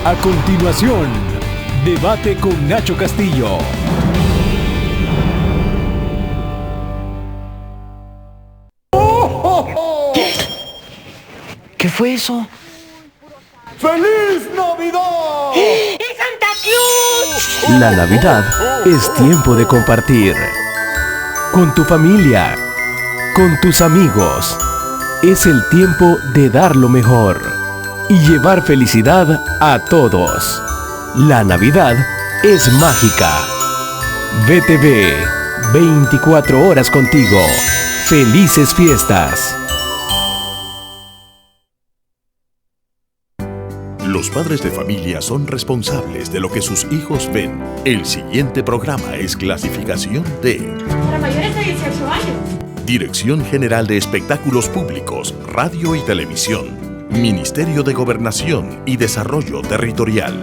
A continuación, debate con Nacho Castillo. ¿Qué fue eso? ¡Feliz Navidad! ¡Es Santa Claus! La Navidad es tiempo de compartir. Con tu familia, con tus amigos. Es el tiempo de dar lo mejor y llevar felicidad a todos. La Navidad es mágica. BTV, 24 horas contigo. Felices fiestas. Los padres de familia son responsables de lo que sus hijos ven. El siguiente programa es clasificación D. Para mayores de 18 años. Dirección General de Espectáculos Públicos, Radio y Televisión. Ministerio de Gobernación y Desarrollo Territorial.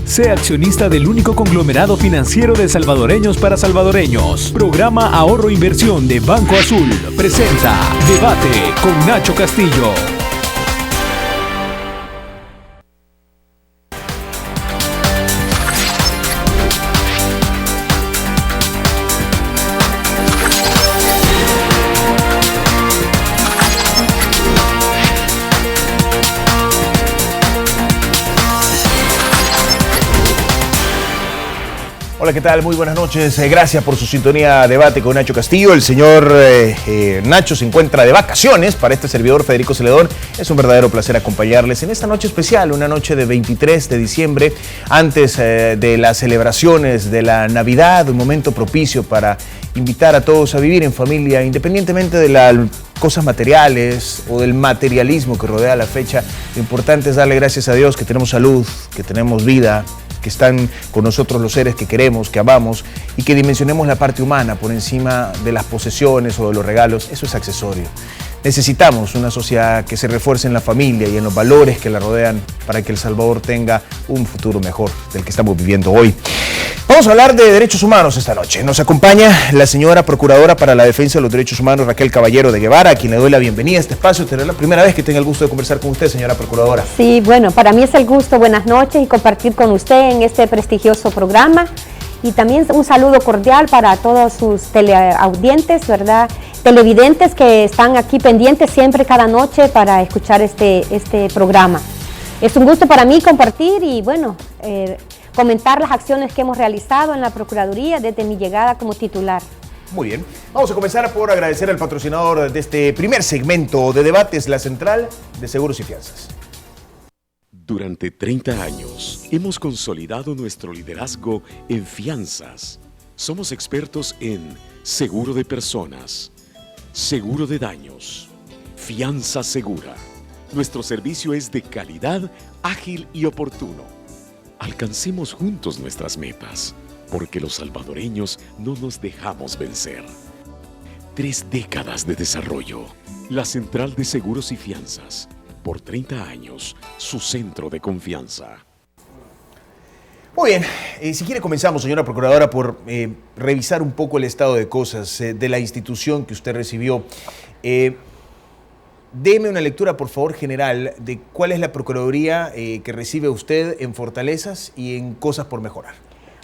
Sé accionista del único conglomerado financiero de salvadoreños para salvadoreños. Programa Ahorro Inversión de Banco Azul presenta Debate con Nacho Castillo. Hola, ¿qué tal? Muy buenas noches. Gracias por su sintonía a Debate con Nacho Castillo. El señor Nacho se encuentra de vacaciones. Para este servidor, Federico Celedón, es un verdadero placer acompañarles en esta noche especial, una noche de 23 de diciembre, antes de las celebraciones de la Navidad, un momento propicio para invitar a todos a vivir en familia, independientemente de las cosas materiales o del materialismo que rodea la fecha. Lo importante es darle gracias a Dios que tenemos salud, que tenemos vida, que están con nosotros los seres que queremos, que amamos, y que dimensionemos la parte humana por encima de las posesiones o de los regalos. Eso es accesorio. Necesitamos una sociedad que se refuerce en la familia y en los valores que la rodean para que El Salvador tenga un futuro mejor del que estamos viviendo hoy. Vamos a hablar de derechos humanos esta noche. Nos acompaña la señora Procuradora para la Defensa de los Derechos Humanos, Raquel Caballero de Guevara, a quien le doy la bienvenida a este espacio. Esta es la primera vez que tengo el gusto de conversar con usted, señora Procuradora. Sí, bueno, para mí es el gusto. Buenas noches y compartir con usted en este prestigioso programa. Y también un saludo cordial para todos sus teleaudientes, ¿verdad? Televidentes que están aquí pendientes siempre cada noche para escuchar este programa. Es un gusto para mí compartir y, bueno, comentar las acciones que hemos realizado en la Procuraduría desde mi llegada como titular. Muy bien. Vamos a comenzar por agradecer al patrocinador de este primer segmento de debates, la Central de Seguros y Fianzas. Durante 30 años hemos consolidado nuestro liderazgo en fianzas. Somos expertos en seguro de personas, seguro de daños, fianza segura. Nuestro servicio es de calidad, ágil y oportuno. Alcancemos juntos nuestras metas, porque los salvadoreños no nos dejamos vencer. 3 décadas de desarrollo. La Central de Seguros y Fianzas. Por 30 años, su centro de confianza. Muy bien, si quiere comenzamos, señora Procuradora, por revisar un poco el estado de cosas de la institución que usted recibió. Deme una lectura, por favor, general de cuál es la Procuraduría que recibe usted en fortalezas y en cosas por mejorar.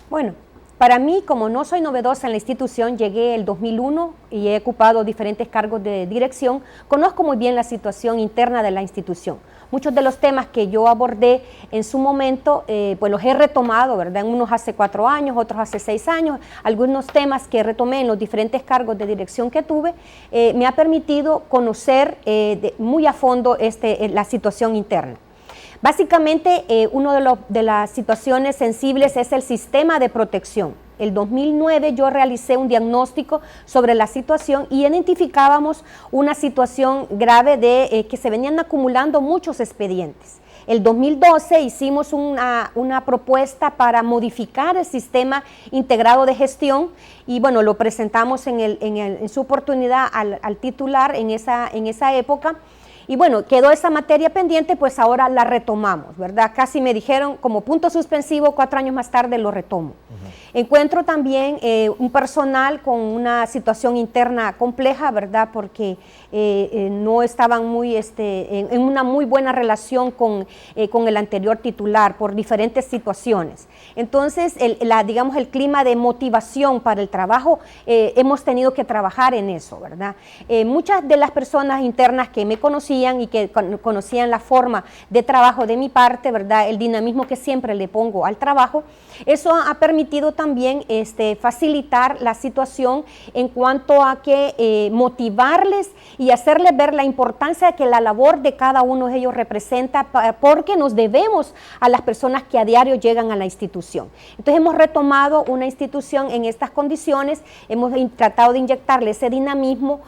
Bueno, para mí, como no soy novedosa en la institución, llegué el 2001 y he ocupado diferentes cargos de dirección, conozco muy bien la situación interna de la institución. Muchos de los temas que yo abordé en su momento, pues los he retomado, ¿verdad? Unos hace 4 años, otros hace 6 años. Algunos temas que retomé en los diferentes cargos de dirección que tuve, me ha permitido conocer muy a fondo la situación interna. Básicamente, una de las situaciones sensibles es el sistema de protección. El 2009 yo realicé un diagnóstico sobre la situación y identificábamos una situación grave de que se venían acumulando muchos expedientes. El 2012 hicimos una propuesta para modificar el sistema integrado de gestión y bueno, lo presentamos en su oportunidad al titular en esa época. Y bueno, quedó esa materia pendiente, pues ahora la retomamos, ¿verdad? Casi me dijeron como punto suspensivo, 4 años más tarde lo retomo. Uh-huh. Encuentro también un personal con una situación interna compleja, ¿verdad? Porque no estaban muy, en una muy buena relación con el anterior titular por diferentes situaciones. Entonces, digamos, el clima de motivación para el trabajo, hemos tenido que trabajar en eso, ¿verdad? Muchas de las personas internas que me conocían y que conocían la forma de trabajo de mi parte, ¿verdad? El dinamismo que siempre le pongo al trabajo, eso ha permitido también facilitar la situación en cuanto a que motivarles y hacerles ver la importancia de que la labor de cada uno de ellos representa, porque nos debemos a las personas que a diario llegan a la institución. Entonces hemos retomado una institución en estas condiciones, hemos tratado de inyectarle ese dinamismo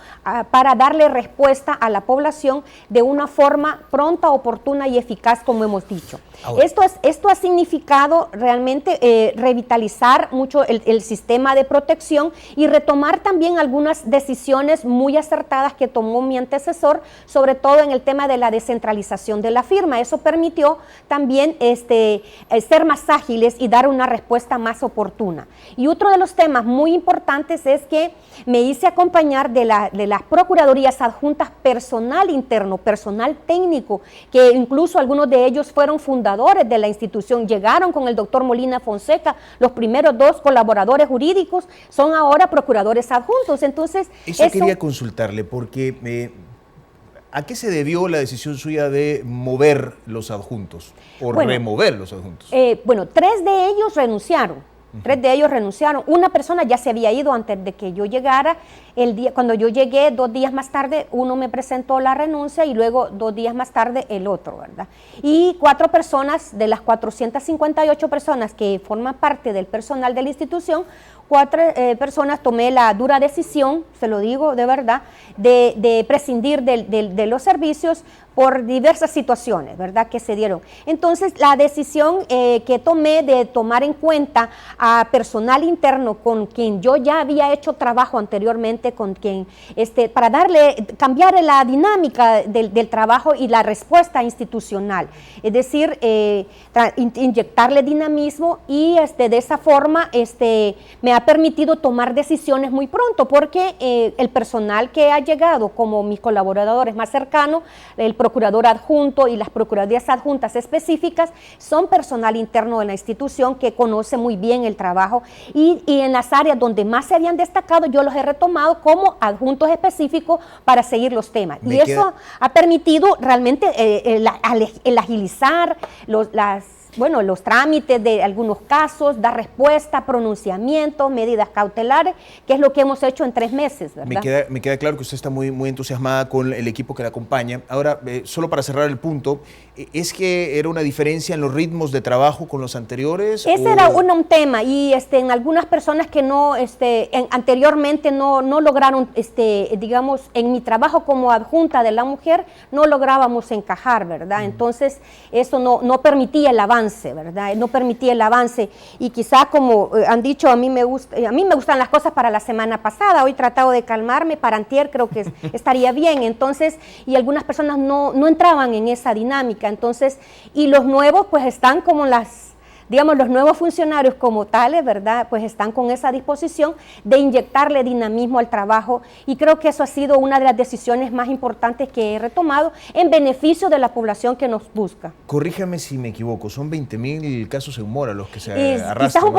para darle respuesta a la población de una forma pronta, oportuna y eficaz, como hemos dicho. Esto ha significado realmente revitalizar mucho el sistema de protección y retomar también algunas decisiones muy acertadas que tomó mi antecesor, sobre todo en el tema de la descentralización de la firma. Eso permitió también ser más ágiles y dar una respuesta más oportuna. Y otro de los temas muy importantes es que me hice acompañar de las procuradurías adjuntas, personal interno, personal técnico, que incluso algunos de ellos fueron fundadores de la institución, llegaron con el doctor Molina Fonseca, los primeros 2 colaboradores jurídicos son ahora procuradores adjuntos. Entonces, eso quería consultarle, porque ¿a qué se debió la decisión suya de mover los adjuntos o remover los adjuntos? Bueno, 3 de ellos renunciaron. 3 de ellos renunciaron. Una persona ya se había ido antes de que yo llegara. Cuando yo llegué, 2 días más tarde, uno me presentó la renuncia y luego 2 días más tarde el otro, ¿verdad? Y 4 personas de las 458 personas que forman parte del personal de la institución, 4 personas tomé la dura decisión, se lo digo de verdad, de prescindir de los servicios por diversas situaciones, ¿verdad?, que se dieron. Entonces, la decisión que tomé de tomar en cuenta a personal interno con quien yo ya había hecho trabajo anteriormente, con quien, para cambiar la dinámica del trabajo y la respuesta institucional. Es decir, inyectarle dinamismo y de esa forma me ha permitido tomar decisiones muy pronto, porque el personal que ha llegado como mis colaboradores más cercanos, el procurador adjunto y las procuradurías adjuntas específicas, son personal interno de la institución que conoce muy bien el trabajo y en las áreas donde más se habían destacado yo los he retomado como adjuntos específicos para seguir los temas. Eso ha permitido realmente el agilizar los trámites de algunos casos, dar respuesta, pronunciamientos, medidas cautelares, que es lo que hemos hecho en 3 meses, ¿verdad? Me queda claro que usted está muy entusiasmada con el equipo que la acompaña. Ahora, solo para cerrar el punto, ¿es que era una diferencia en los ritmos de trabajo con los anteriores? Ese era un tema, y en algunas personas que anteriormente no lograron, digamos, en mi trabajo como adjunta de la mujer, no lográbamos encajar, ¿verdad? Entonces, eso no permitía el avance, ¿verdad? No permitía el avance, y quizás, como han dicho, a mí me gustan las cosas para la semana pasada. Hoy he tratado de calmarme, para antier creo que estaría bien. Entonces, y algunas personas no entraban en esa dinámica. Entonces, y los nuevos pues están como los nuevos funcionarios como tales, ¿verdad? Pues están con esa disposición de inyectarle dinamismo al trabajo, y creo que eso ha sido una de las decisiones más importantes que he retomado en beneficio de la población que nos busca. Corríjame si me equivoco, son 20.000 casos en mora los que se arrastran. Quizás un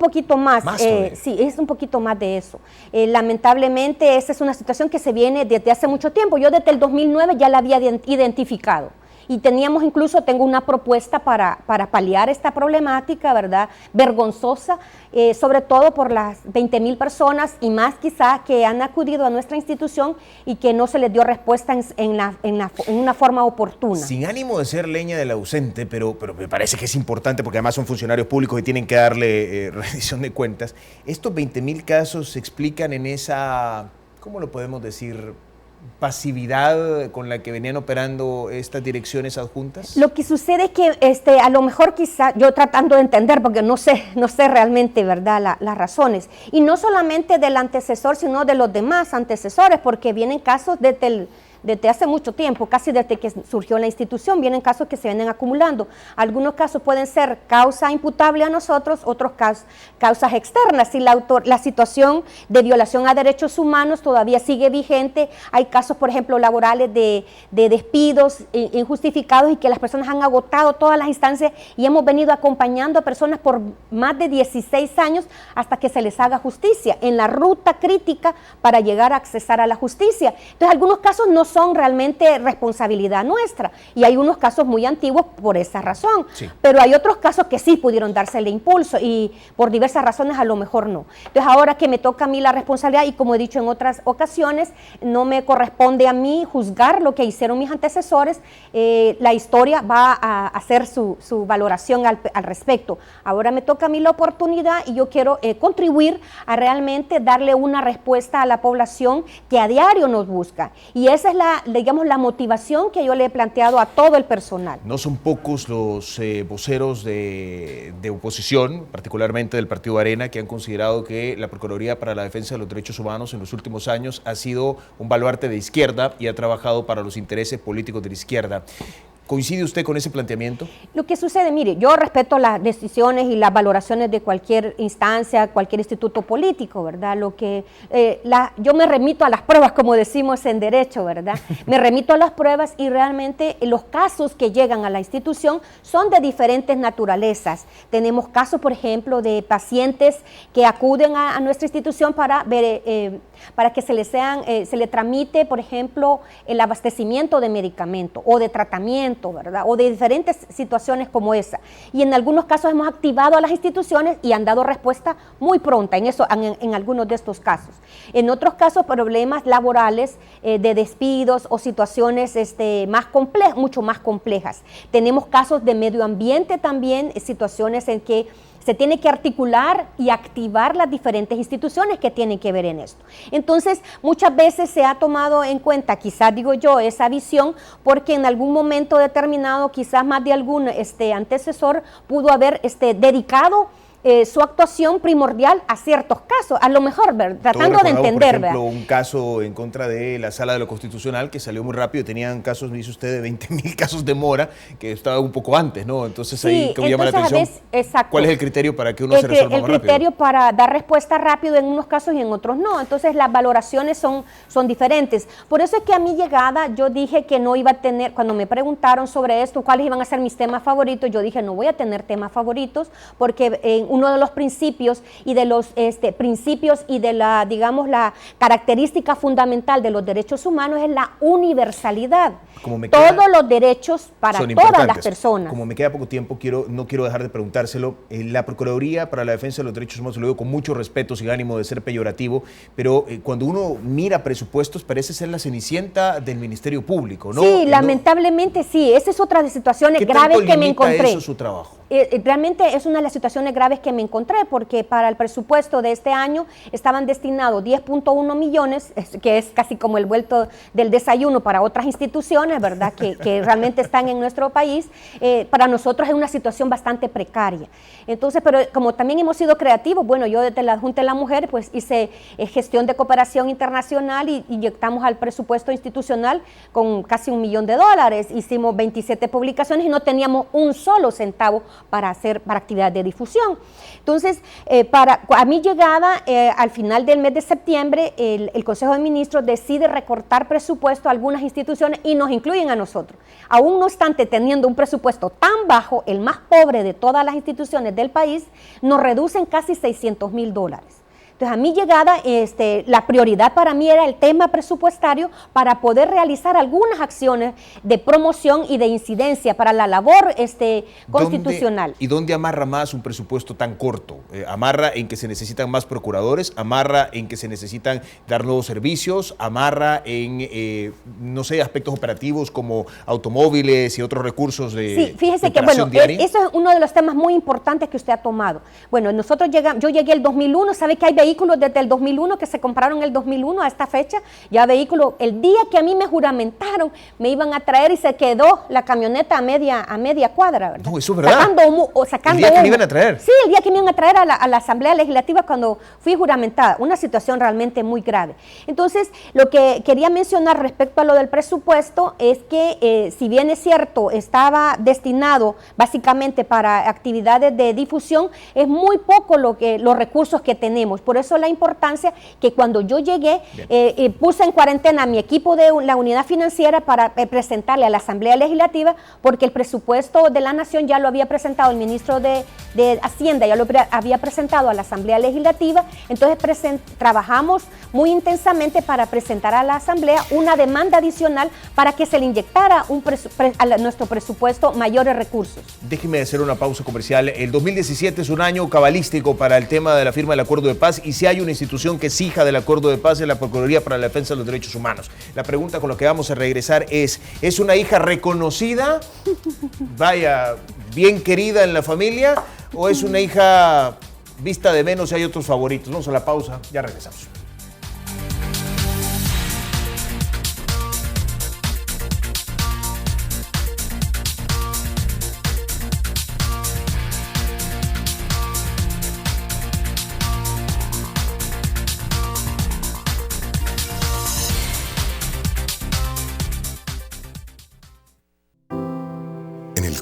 poquito más. ¿Más sí, es un poquito más de eso. Lamentablemente, esa es una situación que se viene desde hace mucho tiempo. Yo desde el 2009 ya la había identificado. Y tengo una propuesta para paliar esta problemática, ¿verdad?, vergonzosa, sobre todo por las 20.000 personas y más quizás que han acudido a nuestra institución y que no se les dio respuesta en una forma oportuna. Sin ánimo de ser leña del ausente, pero me parece que es importante, porque además son funcionarios públicos y tienen que darle rendición de cuentas. Estos 20.000 casos se explican en esa, ¿cómo lo podemos decir?, pasividad con la que venían operando estas direcciones adjuntas. Lo que sucede es que a lo mejor quizá yo tratando de entender, porque no sé realmente, ¿verdad?, las razones, y no solamente del antecesor, sino de los demás antecesores, porque vienen casos desde desde hace mucho tiempo, casi desde que surgió la institución, vienen casos que se vienen acumulando. Algunos casos pueden ser causa imputable a nosotros, otros causas externas. Si la situación de violación a derechos humanos todavía sigue vigente, hay casos, por ejemplo, laborales de despidos injustificados y que las personas han agotado todas las instancias y hemos venido acompañando a personas por más de 16 años hasta que se les haga justicia, en la ruta crítica para llegar a accesar a la justicia. Entonces, algunos casos no son realmente responsabilidad nuestra y hay unos casos muy antiguos por esa razón, sí. Pero hay otros casos que sí pudieron darse el impulso y por diversas razones a lo mejor no. Entonces, ahora que me toca a mí la responsabilidad y como he dicho en otras ocasiones, no me corresponde a mí juzgar lo que hicieron mis antecesores, la historia va a hacer su valoración al respecto. Ahora me toca a mí la oportunidad y yo quiero contribuir a realmente darle una respuesta a la población que a diario nos busca. Y esa es la motivación que yo le he planteado a todo el personal. No son pocos los voceros de oposición, particularmente del Partido Arena, que han considerado que la Procuraduría para la Defensa de los Derechos Humanos en los últimos años ha sido un baluarte de izquierda y ha trabajado para los intereses políticos de la izquierda. ¿Coincide usted con ese planteamiento? Lo que sucede, mire, yo respeto las decisiones y las valoraciones de cualquier instancia, cualquier instituto político, ¿verdad? Yo me remito a las pruebas, como decimos en derecho, ¿verdad? Me remito a las pruebas y realmente los casos que llegan a la institución son de diferentes naturalezas. Tenemos casos, por ejemplo, de pacientes que acuden a nuestra institución para que se le tramite, por ejemplo, el abastecimiento de medicamento o de tratamiento, ¿verdad? O de diferentes situaciones como esa. Y en algunos casos hemos activado a las instituciones y han dado respuesta muy pronta en algunos de estos casos. En otros casos, problemas laborales de despidos o situaciones mucho más complejas. Tenemos casos de medio ambiente también, situaciones en que se tiene que articular y activar las diferentes instituciones que tienen que ver en esto. Entonces, muchas veces se ha tomado en cuenta, quizás digo yo, esa visión, porque en algún momento determinado, quizás más de algún antecesor pudo haber dedicado su actuación primordial a ciertos casos, a lo mejor, tratando de entender. Por ejemplo, un caso en contra de la Sala de lo Constitucional que salió muy rápido, tenían casos, me dice usted, de 20,000 casos de mora, que estaba un poco antes, ¿no? Entonces sí, ahí como llama la atención, exacto. ¿Cuál es el criterio para que uno se resuelva más rápido? El criterio para dar respuesta rápido en unos casos y en otros no, entonces las valoraciones son diferentes. Por eso es que a mi llegada yo dije que no iba a tener, cuando me preguntaron sobre esto, cuáles iban a ser mis temas favoritos, yo dije no voy a tener temas favoritos, porque uno de los principios y de la, digamos, la característica fundamental de los derechos humanos es la universalidad. Todos los derechos para todas las personas. Como me queda poco tiempo, no quiero dejar de preguntárselo. La Procuraduría para la Defensa de los Derechos Humanos, lo digo con mucho respeto, sin ánimo de ser peyorativo, pero cuando uno mira presupuestos parece ser la cenicienta del Ministerio Público, ¿no? Sí, lamentablemente sí. Esa es otra de las situaciones graves que me encontré. Eso su trabajo? Realmente es una de las situaciones graves que me encontré, porque para el presupuesto de este año estaban destinados 10.1 millones, que es casi como el vuelto del desayuno para otras instituciones, ¿verdad? Que realmente están en nuestro país. Para nosotros es una situación bastante precaria. Entonces, pero como también hemos sido creativos, bueno, yo desde la Junta de la Mujer pues hice gestión de cooperación internacional y inyectamos al presupuesto institucional con casi $1 millón. Hicimos 27 publicaciones y no teníamos un solo centavo para actividades de difusión. Entonces, a mi llegada, al final del mes de septiembre, el Consejo de Ministros decide recortar presupuesto a algunas instituciones y nos incluyen a nosotros. Aún no obstante, teniendo un presupuesto tan bajo, el más pobre de todas las instituciones del país, nos reducen casi $600,000. Entonces, a mi llegada, la prioridad para mí era el tema presupuestario para poder realizar algunas acciones de promoción y de incidencia para la labor constitucional. ¿Y dónde amarra más un presupuesto tan corto? ¿Amarra en que se necesitan más procuradores? ¿Amarra en que se necesitan dar nuevos servicios? ¿Amarra en, no sé, aspectos operativos como automóviles y otros recursos de fíjese que, bueno, eso es uno de los temas muy importantes que usted ha tomado. Bueno, yo llegué el 2001, sabe que hay vehículos desde el 2001, que se compraron en el 2001 a esta fecha, ya vehículos, el día que a mí me juramentaron, me iban a traer y se quedó la camioneta a media cuadra, ¿verdad? No, eso es verdad. Sacando el día que me iban a traer. Sí, el día que me iban a traer a la Asamblea Legislativa cuando fui juramentada, una situación realmente muy grave. Entonces, lo que quería mencionar respecto a lo del presupuesto es que, si bien es cierto, estaba destinado básicamente para actividades de difusión, es muy poco los recursos que tenemos. Por eso la importancia que cuando yo llegué, puse en cuarentena a mi equipo de la unidad financiera para presentarle a la Asamblea Legislativa, porque el presupuesto de la Nación ya lo había presentado el ministro de Hacienda, ya lo había presentado a la Asamblea Legislativa. Entonces trabajamos muy intensamente para presentar a la Asamblea una demanda adicional para que se le inyectara a nuestro presupuesto mayores recursos. Déjeme hacer una pausa comercial. El 2017 es un año cabalístico para el tema de la firma del Acuerdo de Paz, y si hay una institución que es hija del Acuerdo de Paz es la Procuraduría para la Defensa de los Derechos Humanos. La pregunta con la que vamos a regresar ¿es una hija reconocida, vaya, bien querida en la familia, o es una hija vista de menos y hay otros favoritos? Vamos a la pausa, ya regresamos.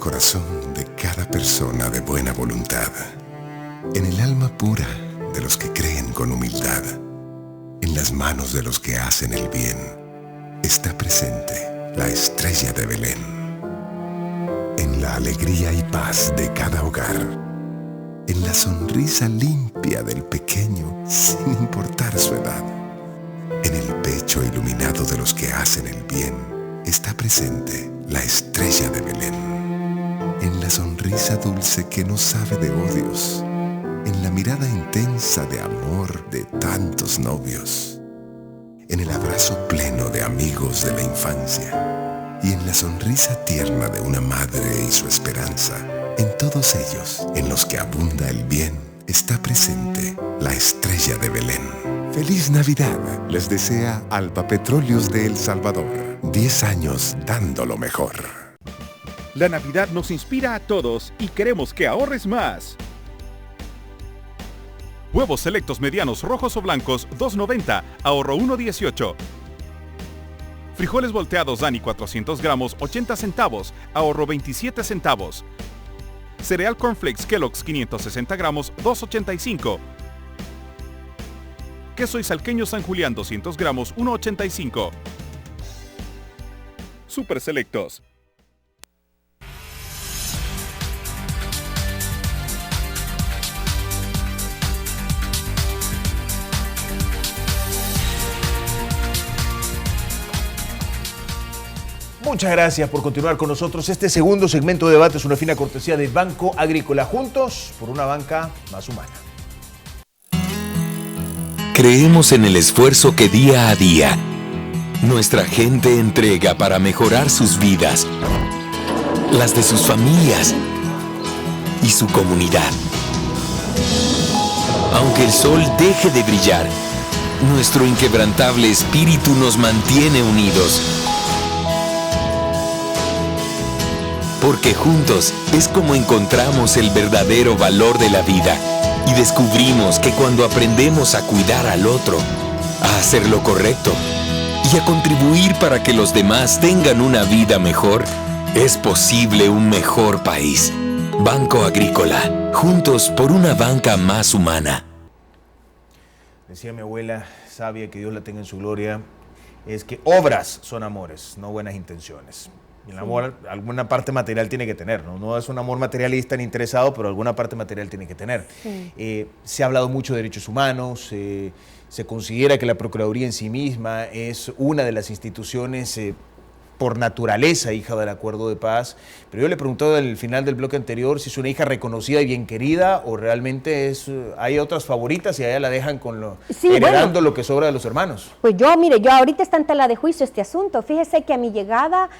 Corazón de cada persona de buena voluntad, en el alma pura de los que creen con humildad, en las manos de los que hacen el bien, está presente la estrella de Belén. En la alegría y paz de cada hogar, en la sonrisa limpia del pequeño sin importar su edad, en el pecho iluminado de los que hacen el bien, está presente la estrella de Belén. En la sonrisa dulce que no sabe de odios, en la mirada intensa de amor de tantos novios, en el abrazo pleno de amigos de la infancia y en la sonrisa tierna de una madre y su esperanza. En todos ellos, en los que abunda el bien, está presente la estrella de Belén. ¡Feliz Navidad! Les desea Alba Petróleos de El Salvador. 10 años dando lo mejor. La Navidad nos inspira a todos y queremos que ahorres más. Huevos selectos medianos rojos o blancos, $2.90, ahorro $1.18. Frijoles volteados Dani 400 gramos, 80 centavos, ahorro 27 centavos. Cereal Cornflakes Kellogg's 560 gramos, $2.85. Queso y salqueño San Julián 200 gramos, $1.85. Super Selectos. Muchas gracias por continuar con nosotros. Este segundo segmento de debate es una fina cortesía de Banco Agrícola. Juntos por una banca más humana. Creemos en el esfuerzo que día a día nuestra gente entrega para mejorar sus vidas, las de sus familias y su comunidad. Aunque el sol deje de brillar, nuestro inquebrantable espíritu nos mantiene unidos. Porque juntos es como encontramos el verdadero valor de la vida y descubrimos que cuando aprendemos a cuidar al otro, a hacer lo correcto y a contribuir para que los demás tengan una vida mejor, es posible un mejor país. Banco Agrícola, juntos por una banca más humana. Decía mi abuela sabia, que Dios la tenga en su gloria, es que obras son amores, no buenas intenciones. Y el amor, alguna parte material tiene que tener, ¿no? No es un amor materialista ni interesado, pero alguna parte material tiene que tener. Sí. Se ha hablado mucho de derechos humanos, se considera que la Procuraduría en sí misma es una de las instituciones por naturaleza hija del acuerdo de paz, pero yo le preguntaba al final del bloque anterior si es una hija reconocida y bien querida o realmente hay otras favoritas y a ella la dejan con heredando lo que sobra de los hermanos. Pues yo ahorita está en tela de juicio este asunto. Fíjese que a mi llegada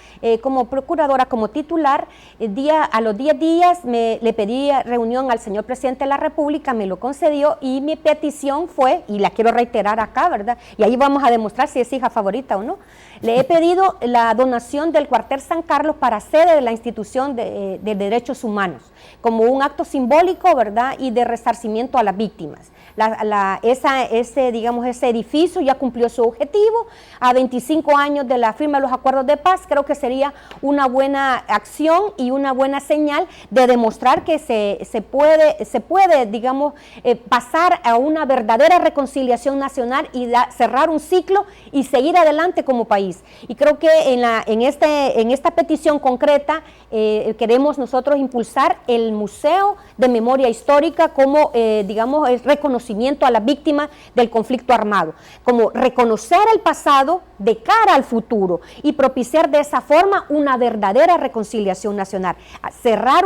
como procuradora, como titular, a los 10 días le pedí reunión al señor presidente de la República, me lo concedió y mi petición fue, y la quiero reiterar acá, ¿verdad? Y ahí vamos a demostrar si es hija favorita o no. Le he pedido la donación del cuartel San Carlos para sede de la institución de derechos humanos, como un acto simbólico, ¿verdad? Y de resarcimiento a las víctimas. Ese edificio ya cumplió su objetivo. A 25 años de la firma de los acuerdos de paz, creo que sería una buena acción y una buena señal de demostrar que se puede, digamos, pasar a una verdadera reconciliación nacional y cerrar un ciclo y seguir adelante como país. Y creo que en esta petición concreta queremos nosotros impulsar el Museo de Memoria Histórica como, digamos, el reconocimiento a las víctimas del conflicto armado, como reconocer el pasado de cara al futuro y propiciar de esa forma una verdadera reconciliación nacional. Cerrar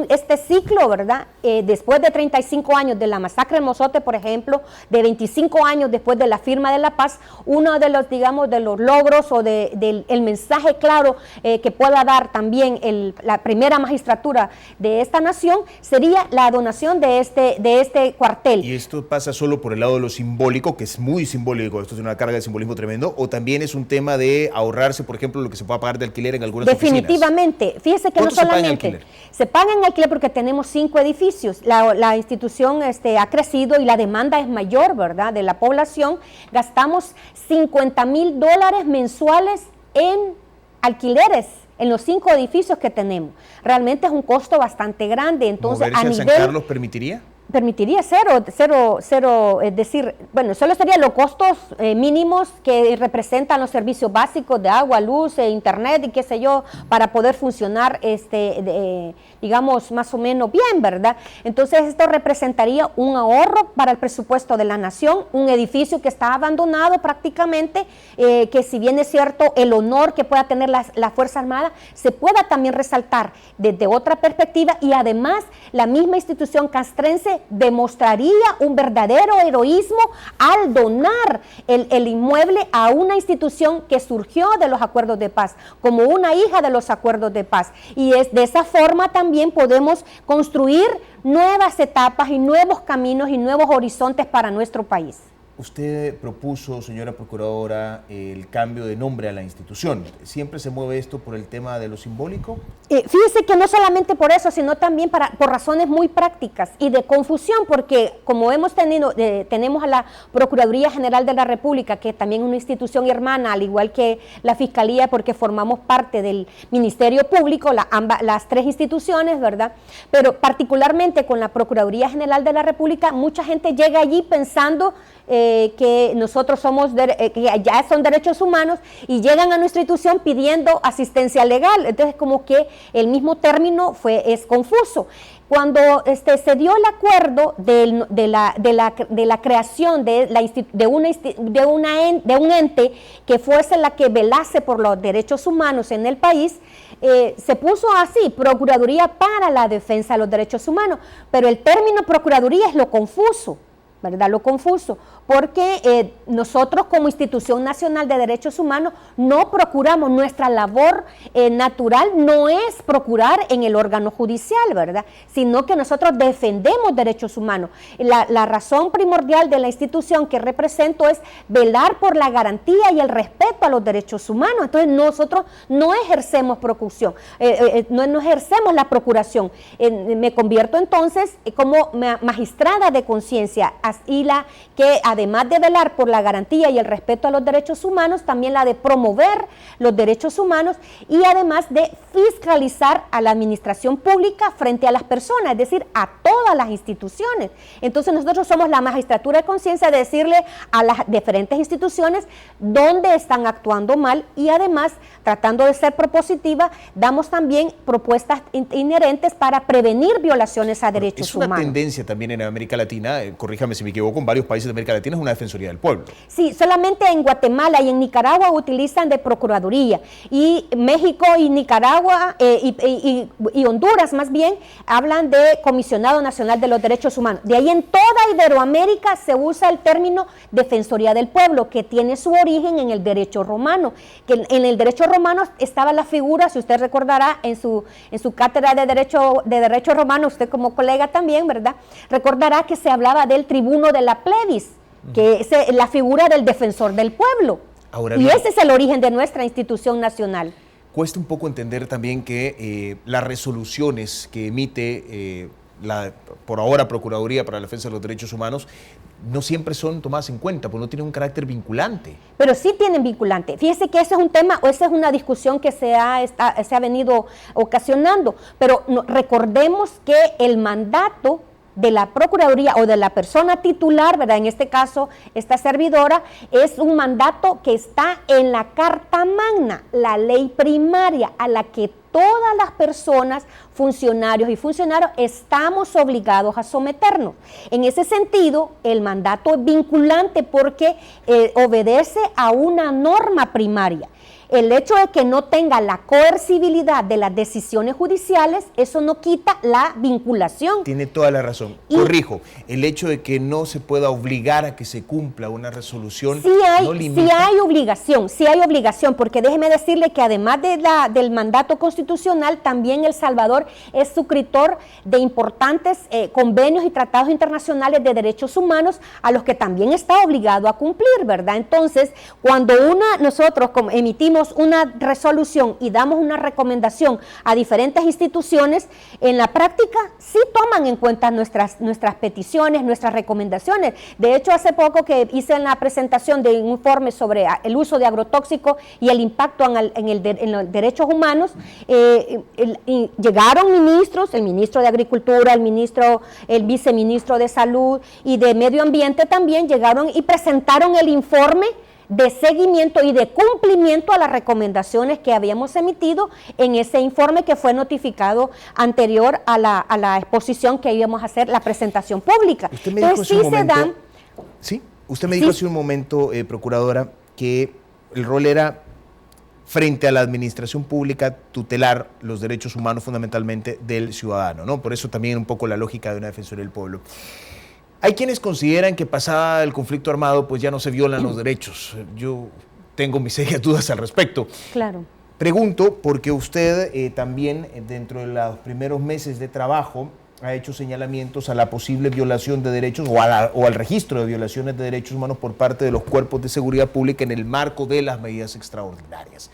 este ciclo, ¿verdad? Después de 35 años de la masacre de Mozote, por ejemplo, de 25 años después de la firma de la paz, uno de los, digamos, de los logros o del mensaje claro que pueda dar también la primera magistratura de esta nación sería la donación de este cuartel. ¿Y esto pasa solo por el lado de lo simbólico, que es muy simbólico, esto es una carga de simbolismo tremendo, o también es un tema de ahorrarse, por ejemplo, lo que se pueda pagar de alquiler en algunas Definitivamente. oficinas? Fíjese que no solamente se paga en alquiler porque tenemos 5 edificios. La institución ha crecido y la demanda es mayor, ¿verdad?, de la población. Gastamos $50,000 mensuales en alquileres en los 5 edificios que tenemos. Realmente es un costo bastante grande. Entonces, ¿moverse a San Carlos permitiría? Permitiría cero, es decir, bueno, solo serían los costos mínimos que representan los servicios básicos de agua, luz, internet y qué sé yo, para poder funcionar, digamos, más o menos bien, ¿verdad? Entonces esto representaría un ahorro para el presupuesto de la nación, un edificio que está abandonado prácticamente, que si bien es cierto el honor que pueda tener la Fuerza Armada, se pueda también resaltar desde otra perspectiva y además la misma institución castrense demostraría un verdadero heroísmo al donar el inmueble a una institución que surgió de los acuerdos de paz, como una hija de los acuerdos de paz. Y de esa forma también podemos construir nuevas etapas y nuevos caminos y nuevos horizontes para nuestro país. Usted propuso, señora procuradora, el cambio de nombre a la institución. ¿Siempre se mueve esto por el tema de lo simbólico? Fíjese que no solamente por eso, sino también por razones muy prácticas y de confusión, porque como tenemos a la Procuraduría General de la República, que también es una institución hermana, al igual que la Fiscalía, porque formamos parte del Ministerio Público, las 3 instituciones, ¿verdad? Pero particularmente con la Procuraduría General de la República, mucha gente llega allí pensando que nosotros que ya son derechos humanos y llegan a nuestra institución pidiendo asistencia legal. Entonces como que el mismo término es confuso. Cuando se dio el acuerdo de la creación de un ente que fuese la que velase por los derechos humanos en el país, se puso así, Procuraduría para la Defensa de los Derechos Humanos, pero el término Procuraduría es lo confuso, ¿verdad? Lo confuso, porque nosotros como Institución Nacional de Derechos Humanos no procuramos, nuestra labor natural no es procurar en el órgano judicial, ¿verdad? Sino que nosotros defendemos derechos humanos. La razón primordial de la institución que represento es velar por la garantía y el respeto a los derechos humanos. Entonces nosotros no ejercemos procuración, no ejercemos la procuración. Me convierto entonces como magistrada de conciencia y la que además de velar por la garantía y el respeto a los derechos humanos, también la de promover los derechos humanos y además de fiscalizar a la administración pública frente a las personas, es decir, a todas las instituciones. Entonces nosotros somos la magistratura de conciencia de decirle a las diferentes instituciones dónde están actuando mal y además, tratando de ser propositiva, damos también propuestas inherentes para prevenir violaciones a derechos humanos. Es una tendencia también en América Latina, corríjame corríjame si me equivoco, en varios países de América Latina es una Defensoría del Pueblo. Sí, solamente en Guatemala y en Nicaragua utilizan de Procuraduría, y México y Nicaragua y Honduras más bien hablan de Comisionado Nacional de los Derechos Humanos. De ahí en toda Iberoamérica se usa el término Defensoría del Pueblo, que tiene su origen en el derecho romano, que en el derecho romano estaba la figura, si usted recordará, en su cátedra de derecho romano, usted como colega también, ¿verdad? Recordará que se hablaba del tribuno de la plebis, que es la figura del defensor del pueblo. Ahora bien, y ese es el origen de nuestra institución nacional. Cuesta un poco entender también que las resoluciones que emite por ahora Procuraduría para la Defensa de los Derechos Humanos no siempre son tomadas en cuenta, porque no tienen un carácter vinculante. Pero sí tienen vinculante. Fíjese que ese es un tema, o esa es una discusión que se ha venido ocasionando, pero recordemos que el mandato de la Procuraduría o de la persona titular, ¿verdad? En este caso, esta servidora, es un mandato que está en la Carta Magna, la ley primaria, a la que todas las personas, funcionarios y funcionarios, estamos obligados a someternos. En ese sentido, el mandato es vinculante porque obedece a una norma primaria. El hecho de que no tenga la coercibilidad de las decisiones judiciales, eso no quita la vinculación. Tiene toda la razón. Corrijo, el hecho de que no se pueda obligar a que se cumpla una resolución no limita. Sí hay obligación, porque déjeme decirle que además del mandato constitucional, también El Salvador es suscriptor de importantes convenios y tratados internacionales de derechos humanos a los que también está obligado a cumplir, ¿verdad? Entonces, cuando nosotros emitimos una resolución y damos una recomendación a diferentes instituciones, en la práctica sí toman en cuenta nuestras peticiones, nuestras recomendaciones. De hecho, hace poco que hice la presentación de un informe sobre el uso de agrotóxicos y el impacto en los derechos humanos, llegaron ministros, el ministro de Agricultura, el viceministro de Salud y de Medio Ambiente también llegaron y presentaron el informe de seguimiento y de cumplimiento a las recomendaciones que habíamos emitido en ese informe que fue notificado anterior a la exposición que íbamos a hacer, la presentación pública. Usted me dijo hace un momento, usted me dijo hace un momento, procuradora, que el rol era, frente a la administración pública, tutelar los derechos humanos fundamentalmente del ciudadano, ¿no? Por eso también un poco la lógica de una Defensoría del Pueblo. Hay quienes consideran que pasada el conflicto armado, pues ya no se violan los derechos. Yo tengo mis serias dudas al respecto. Claro. Pregunto porque usted también dentro de los primeros meses de trabajo ha hecho señalamientos a la posible violación de derechos o al registro de violaciones de derechos humanos por parte de los cuerpos de seguridad pública en el marco de las medidas extraordinarias.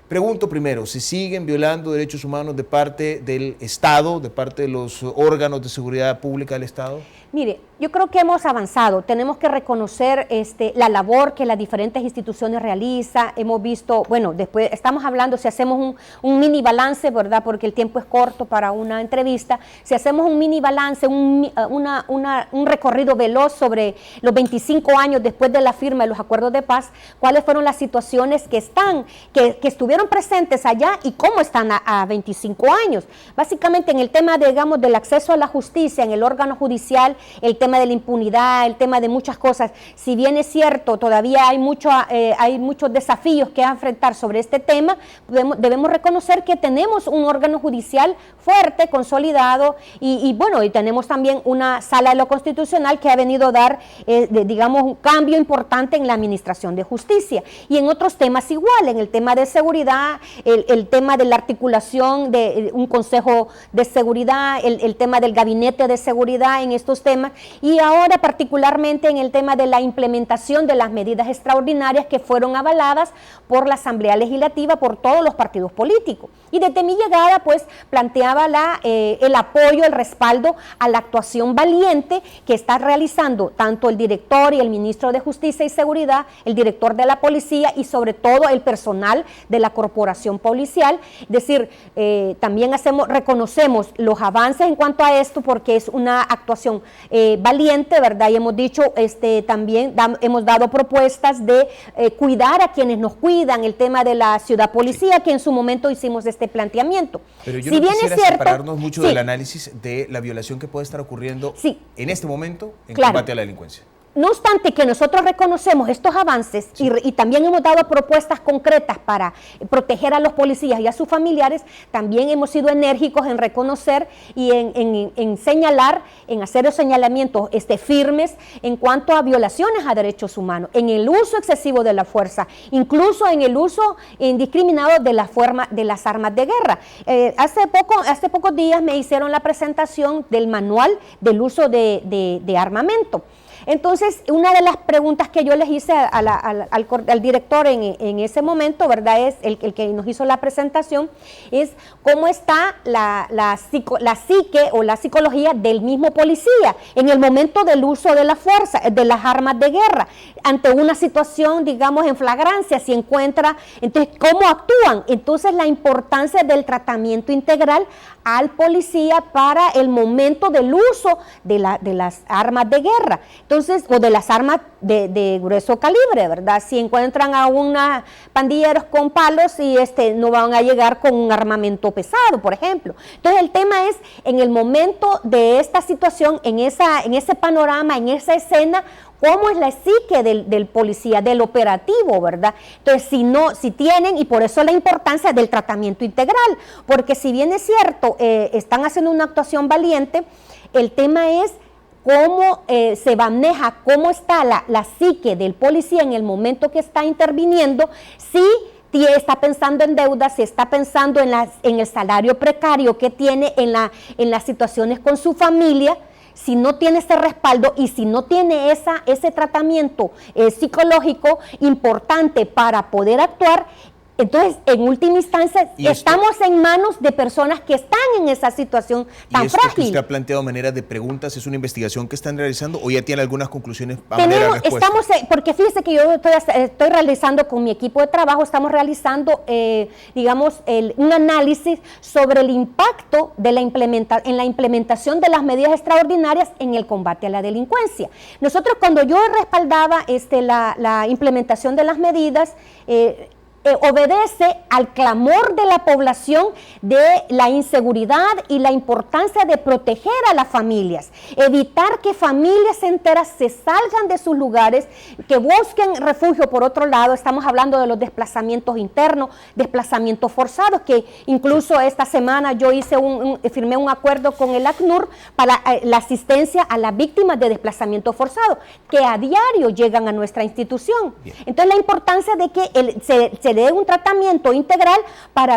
Pregunto primero, ¿se siguen violando derechos humanos de parte del Estado, de parte de los órganos de seguridad pública del Estado? Mire, yo creo que hemos avanzado, tenemos que reconocer la labor que las diferentes instituciones realizan, hemos visto, bueno, después estamos hablando, si hacemos un mini balance, ¿verdad? Porque el tiempo es corto para una entrevista, si hacemos un mini balance, un recorrido veloz sobre los 25 años después de la firma de los acuerdos de paz, cuáles fueron las situaciones que estuvieron presentes allá y cómo están a 25 años. Básicamente en el tema, digamos, del acceso a la justicia en el órgano judicial, el tema de la impunidad, el tema de muchas cosas, si bien es cierto, todavía hay muchos desafíos que enfrentar sobre este tema, debemos reconocer que tenemos un órgano judicial fuerte, consolidado, y tenemos también una sala de lo constitucional que ha venido a dar, digamos, un cambio importante en la administración de justicia, y en otros temas igual, en el tema de seguridad, el tema de la articulación de un consejo de seguridad, el tema del gabinete de seguridad en estos temas, y ahora particularmente en el tema de la implementación de las medidas extraordinarias que fueron avaladas por la Asamblea Legislativa, por todos los partidos políticos. Y desde mi llegada, pues, planteaba el apoyo, el respaldo a la actuación valiente que está realizando tanto el director y el ministro de Justicia y Seguridad, el director de la Policía y sobre todo el personal de la corporación policial. Es decir, también reconocemos los avances en cuanto a esto porque es una actuación valiente, ¿verdad? Y hemos dicho, también hemos dado propuestas de cuidar a quienes nos cuidan, el tema de la ciudad policía, que en su momento hicimos este planteamiento. Pero yo no quisiera separarnos mucho del análisis de la violación que puede estar ocurriendo en este momento en combate a la delincuencia. No obstante que nosotros reconocemos estos avances y también hemos dado propuestas concretas para proteger a los policías y a sus familiares, también hemos sido enérgicos en reconocer y en señalar, en hacer los señalamientos firmes en cuanto a violaciones a derechos humanos, en el uso excesivo de la fuerza, incluso en el uso indiscriminado de las armas de guerra. Hace pocos días me hicieron la presentación del manual del uso de armamento. Entonces, una de las preguntas que yo les hice al director en ese momento, ¿verdad? Es el que nos hizo la presentación, es cómo está la psique o la psicología del mismo policía en el momento del uso de la fuerza, de las armas de guerra, ante una situación, digamos, en flagrancia, si encuentra, entonces, ¿cómo actúan? Entonces, la importancia del tratamiento integral al policía para el momento del uso de las armas de guerra. Entonces, o de las armas de grueso calibre, ¿verdad? Si encuentran a unos pandilleros con palos y no van a llegar con un armamento pesado, por ejemplo. Entonces, el tema es, en el momento de esta situación, en ese panorama, en esa escena, cómo es la psique del policía, del operativo, ¿verdad? Entonces, si tienen, y por eso la importancia del tratamiento integral, porque si bien es cierto, están haciendo una actuación valiente, el tema es cómo se maneja, cómo está la psique del policía en el momento que está interviniendo, si está pensando en deudas, si está pensando en el salario precario que tiene, en las situaciones con su familia, si no tiene ese respaldo y si no tiene ese tratamiento psicológico importante para poder actuar. Entonces, en última instancia, estamos en manos de personas que están en esa situación tan frágil. Que usted ha planteado maneras de preguntas, ¿es una investigación que están realizando o ya tiene algunas conclusiones a manera de respuesta? Porque fíjese que yo estoy realizando con mi equipo de trabajo, estamos realizando, un análisis sobre el impacto de en la implementación de las medidas extraordinarias en el combate a la delincuencia. Nosotros, cuando yo respaldaba la implementación de las medidas, obedece al clamor de la población de la inseguridad y la importancia de proteger a las familias, evitar que familias enteras se salgan de sus lugares, que busquen refugio por otro lado. Estamos hablando de los desplazamientos internos, desplazamientos forzados, que incluso esta semana yo firmé un acuerdo con el ACNUR para la asistencia a las víctimas de desplazamiento forzado, que a diario llegan a nuestra institución. Bien. Entonces, la importancia de que se dé un tratamiento integral para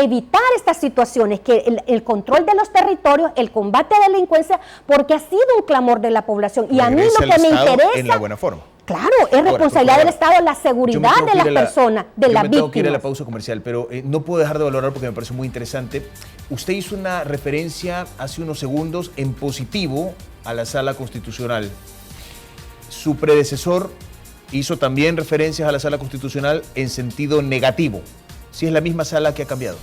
evitar estas situaciones, que el control de los territorios, el combate a la delincuencia, porque ha sido un clamor de la población. Y a mí lo que me interesa, en la buena forma. Claro, es responsabilidad del Estado la seguridad de las personas, de las víctimas. Yo me tengo que ir a la pausa comercial, pero no puedo dejar de valorar porque me parece muy interesante. Usted hizo una referencia hace unos segundos en positivo a la Sala Constitucional. Su predecesor hizo también referencias a la Sala Constitucional en sentido negativo. ¿Si es la misma sala que ha cambiado?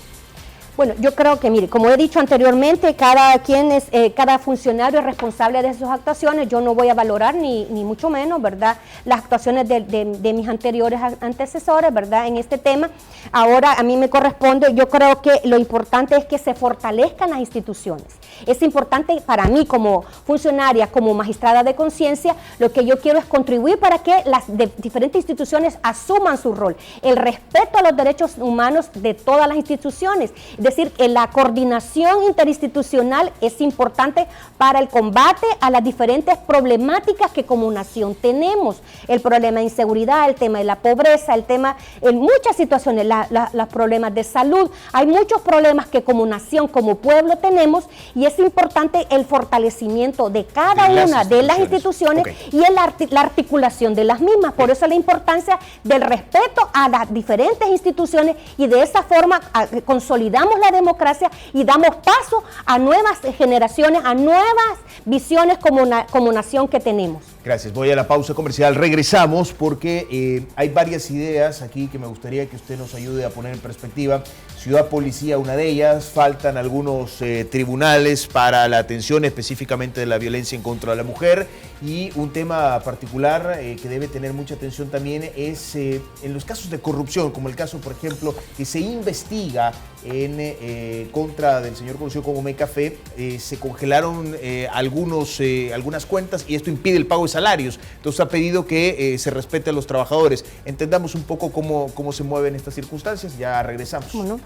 Bueno, yo creo que, mire, como he dicho anteriormente, cada funcionario es responsable de sus actuaciones. Yo no voy a valorar ni mucho menos, ¿verdad?, las actuaciones de mis anteriores antecesores, ¿verdad?, en este tema. Ahora a mí me corresponde, yo creo que lo importante es que se fortalezcan las instituciones. Es importante para mí como funcionaria, como magistrada de conciencia, lo que yo quiero es contribuir para que las diferentes instituciones asuman su rol, el respeto a los derechos humanos de todas las instituciones. Es decir, que la coordinación interinstitucional es importante para el combate a las diferentes problemáticas que como nación tenemos. El problema de inseguridad, el tema de la pobreza, el tema en muchas situaciones, los problemas de salud. Hay muchos problemas que como nación, como pueblo tenemos, y es importante el fortalecimiento de cada una de las instituciones y la articulación de las mismas. Por eso la importancia del respeto a las diferentes instituciones, y de esa forma consolidamos la democracia y damos paso a nuevas generaciones, a nuevas visiones como nación que tenemos. Gracias. Voy a la pausa comercial. Regresamos porque hay varias ideas aquí que me gustaría que usted nos ayude a poner en perspectiva. Ciudad Policía, una de ellas. Faltan algunos tribunales para la atención específicamente de la violencia en contra de la mujer. Y un tema particular que debe tener mucha atención también es en los casos de corrupción, como el caso, por ejemplo, que se investiga en contra del señor conocido como Mecafé. Se congelaron algunas cuentas y esto impide el pago de salarios. Entonces ha pedido que se respete a los trabajadores. Entendamos un poco cómo se mueven estas circunstancias. Ya regresamos. Bueno.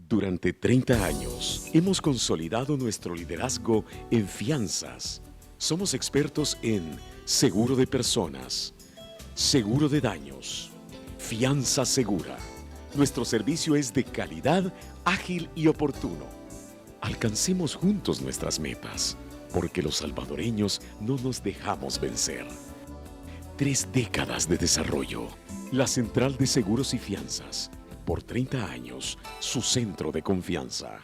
Durante 30 años hemos consolidado nuestro liderazgo en fianzas. Somos expertos en seguro de personas, seguro de daños, fianza segura. Nuestro servicio es de calidad, ágil y oportuno. Alcancemos juntos nuestras metas, porque los salvadoreños no nos dejamos vencer. 3 décadas de desarrollo. La Central de Seguros y Fianzas. Por 30 años, su centro de confianza.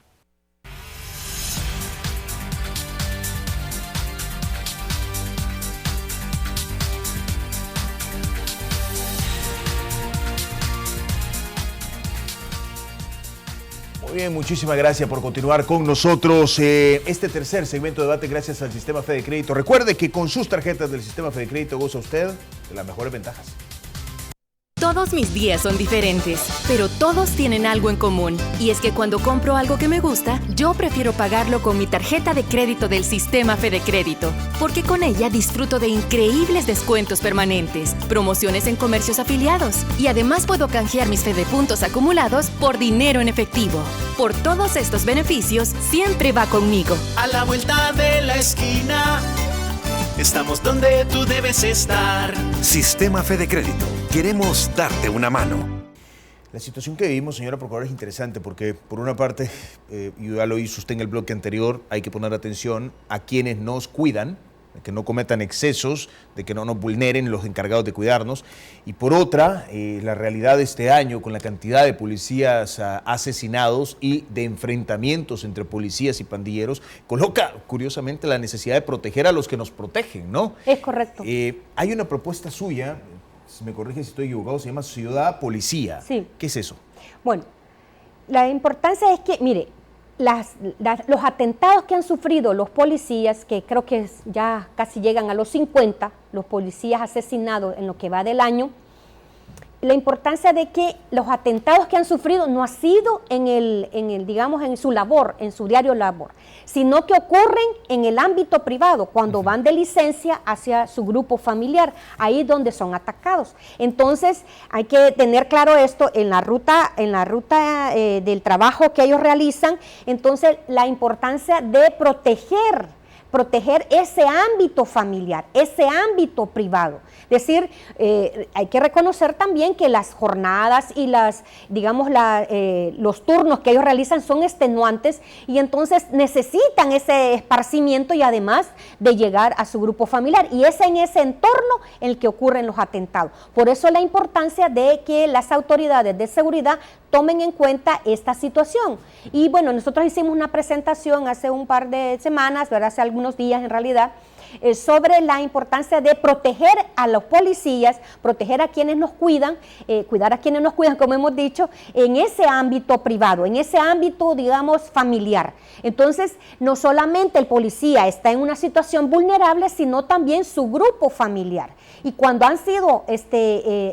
Muy bien, muchísimas gracias por continuar con nosotros. Este tercer segmento de debate gracias al Sistema Fede Crédito. Recuerde que con sus tarjetas del Sistema Fede Crédito goza usted de las mejores ventajas. Todos mis días son diferentes, pero todos tienen algo en común. Y es que cuando compro algo que me gusta, yo prefiero pagarlo con mi tarjeta de crédito del Sistema Fede Crédito, porque con ella disfruto de increíbles descuentos permanentes, promociones en comercios afiliados y además puedo canjear mis Fede Puntos acumulados por dinero en efectivo. Por todos estos beneficios, siempre va conmigo. A la vuelta de la esquina, estamos donde tú debes estar. Sistema Fede Crédito. Queremos darte una mano. La situación que vivimos, señora Procuradora, es interesante porque, por una parte, y ya lo hizo usted en el bloque anterior, hay que poner atención a quienes nos cuidan, de que no cometan excesos, de que no nos vulneren los encargados de cuidarnos. Y por otra, la realidad de este año, con la cantidad de policías asesinados y de enfrentamientos entre policías y pandilleros, coloca, curiosamente, la necesidad de proteger a los que nos protegen, ¿no? Es correcto. Hay una propuesta suya, si me corrige si estoy equivocado, se llama Ciudad Policía. Sí. ¿Qué es eso? Bueno, la importancia es que, mire, los atentados que han sufrido los policías, que creo que ya casi llegan a los 50, los policías asesinados en lo que va del año, la importancia de que los atentados que han sufrido no ha sido digamos, en su labor, en su diario labor, sino que ocurren en el ámbito privado, cuando van de licencia hacia su grupo familiar, ahí donde son atacados. Entonces, hay que tener claro esto en la ruta del trabajo que ellos realizan. Entonces, la importancia de proteger ese ámbito familiar, ese ámbito privado. Es decir, hay que reconocer también que las jornadas y los turnos que ellos realizan son extenuantes y entonces necesitan ese esparcimiento y además de llegar a su grupo familiar. Y es en ese entorno en el que ocurren los atentados. Por eso la importancia de que las autoridades de seguridad tomen en cuenta esta situación. Y bueno, nosotros hicimos una presentación hace un par de semanas, ¿verdad? Hace algunos días en realidad, sobre la importancia de proteger a los policías, proteger a quienes nos cuidan, cuidar a quienes nos cuidan, como hemos dicho, en ese ámbito privado, en ese ámbito, digamos, familiar. Entonces, no solamente el policía está en una situación vulnerable, sino también su grupo familiar. Y cuando han sido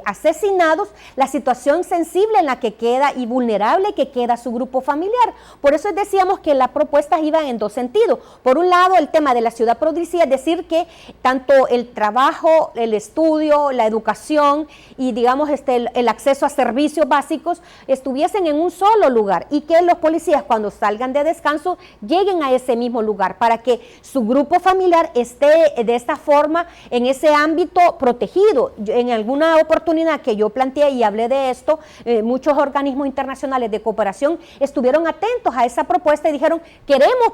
asesinados, la situación sensible en la que queda y vulnerable que queda su grupo familiar. Por eso decíamos que las propuestas iban en dos sentidos. Por un lado, el tema de la ciudad policía, es decir, decir que tanto el trabajo, el estudio, la educación y digamos el acceso a servicios básicos estuviesen en un solo lugar y que los policías cuando salgan de descanso lleguen a ese mismo lugar para que su grupo familiar esté de esta forma en ese ámbito protegido. En alguna oportunidad que yo planteé y hablé de esto, muchos organismos internacionales de cooperación estuvieron atentos a esa propuesta y dijeron queremos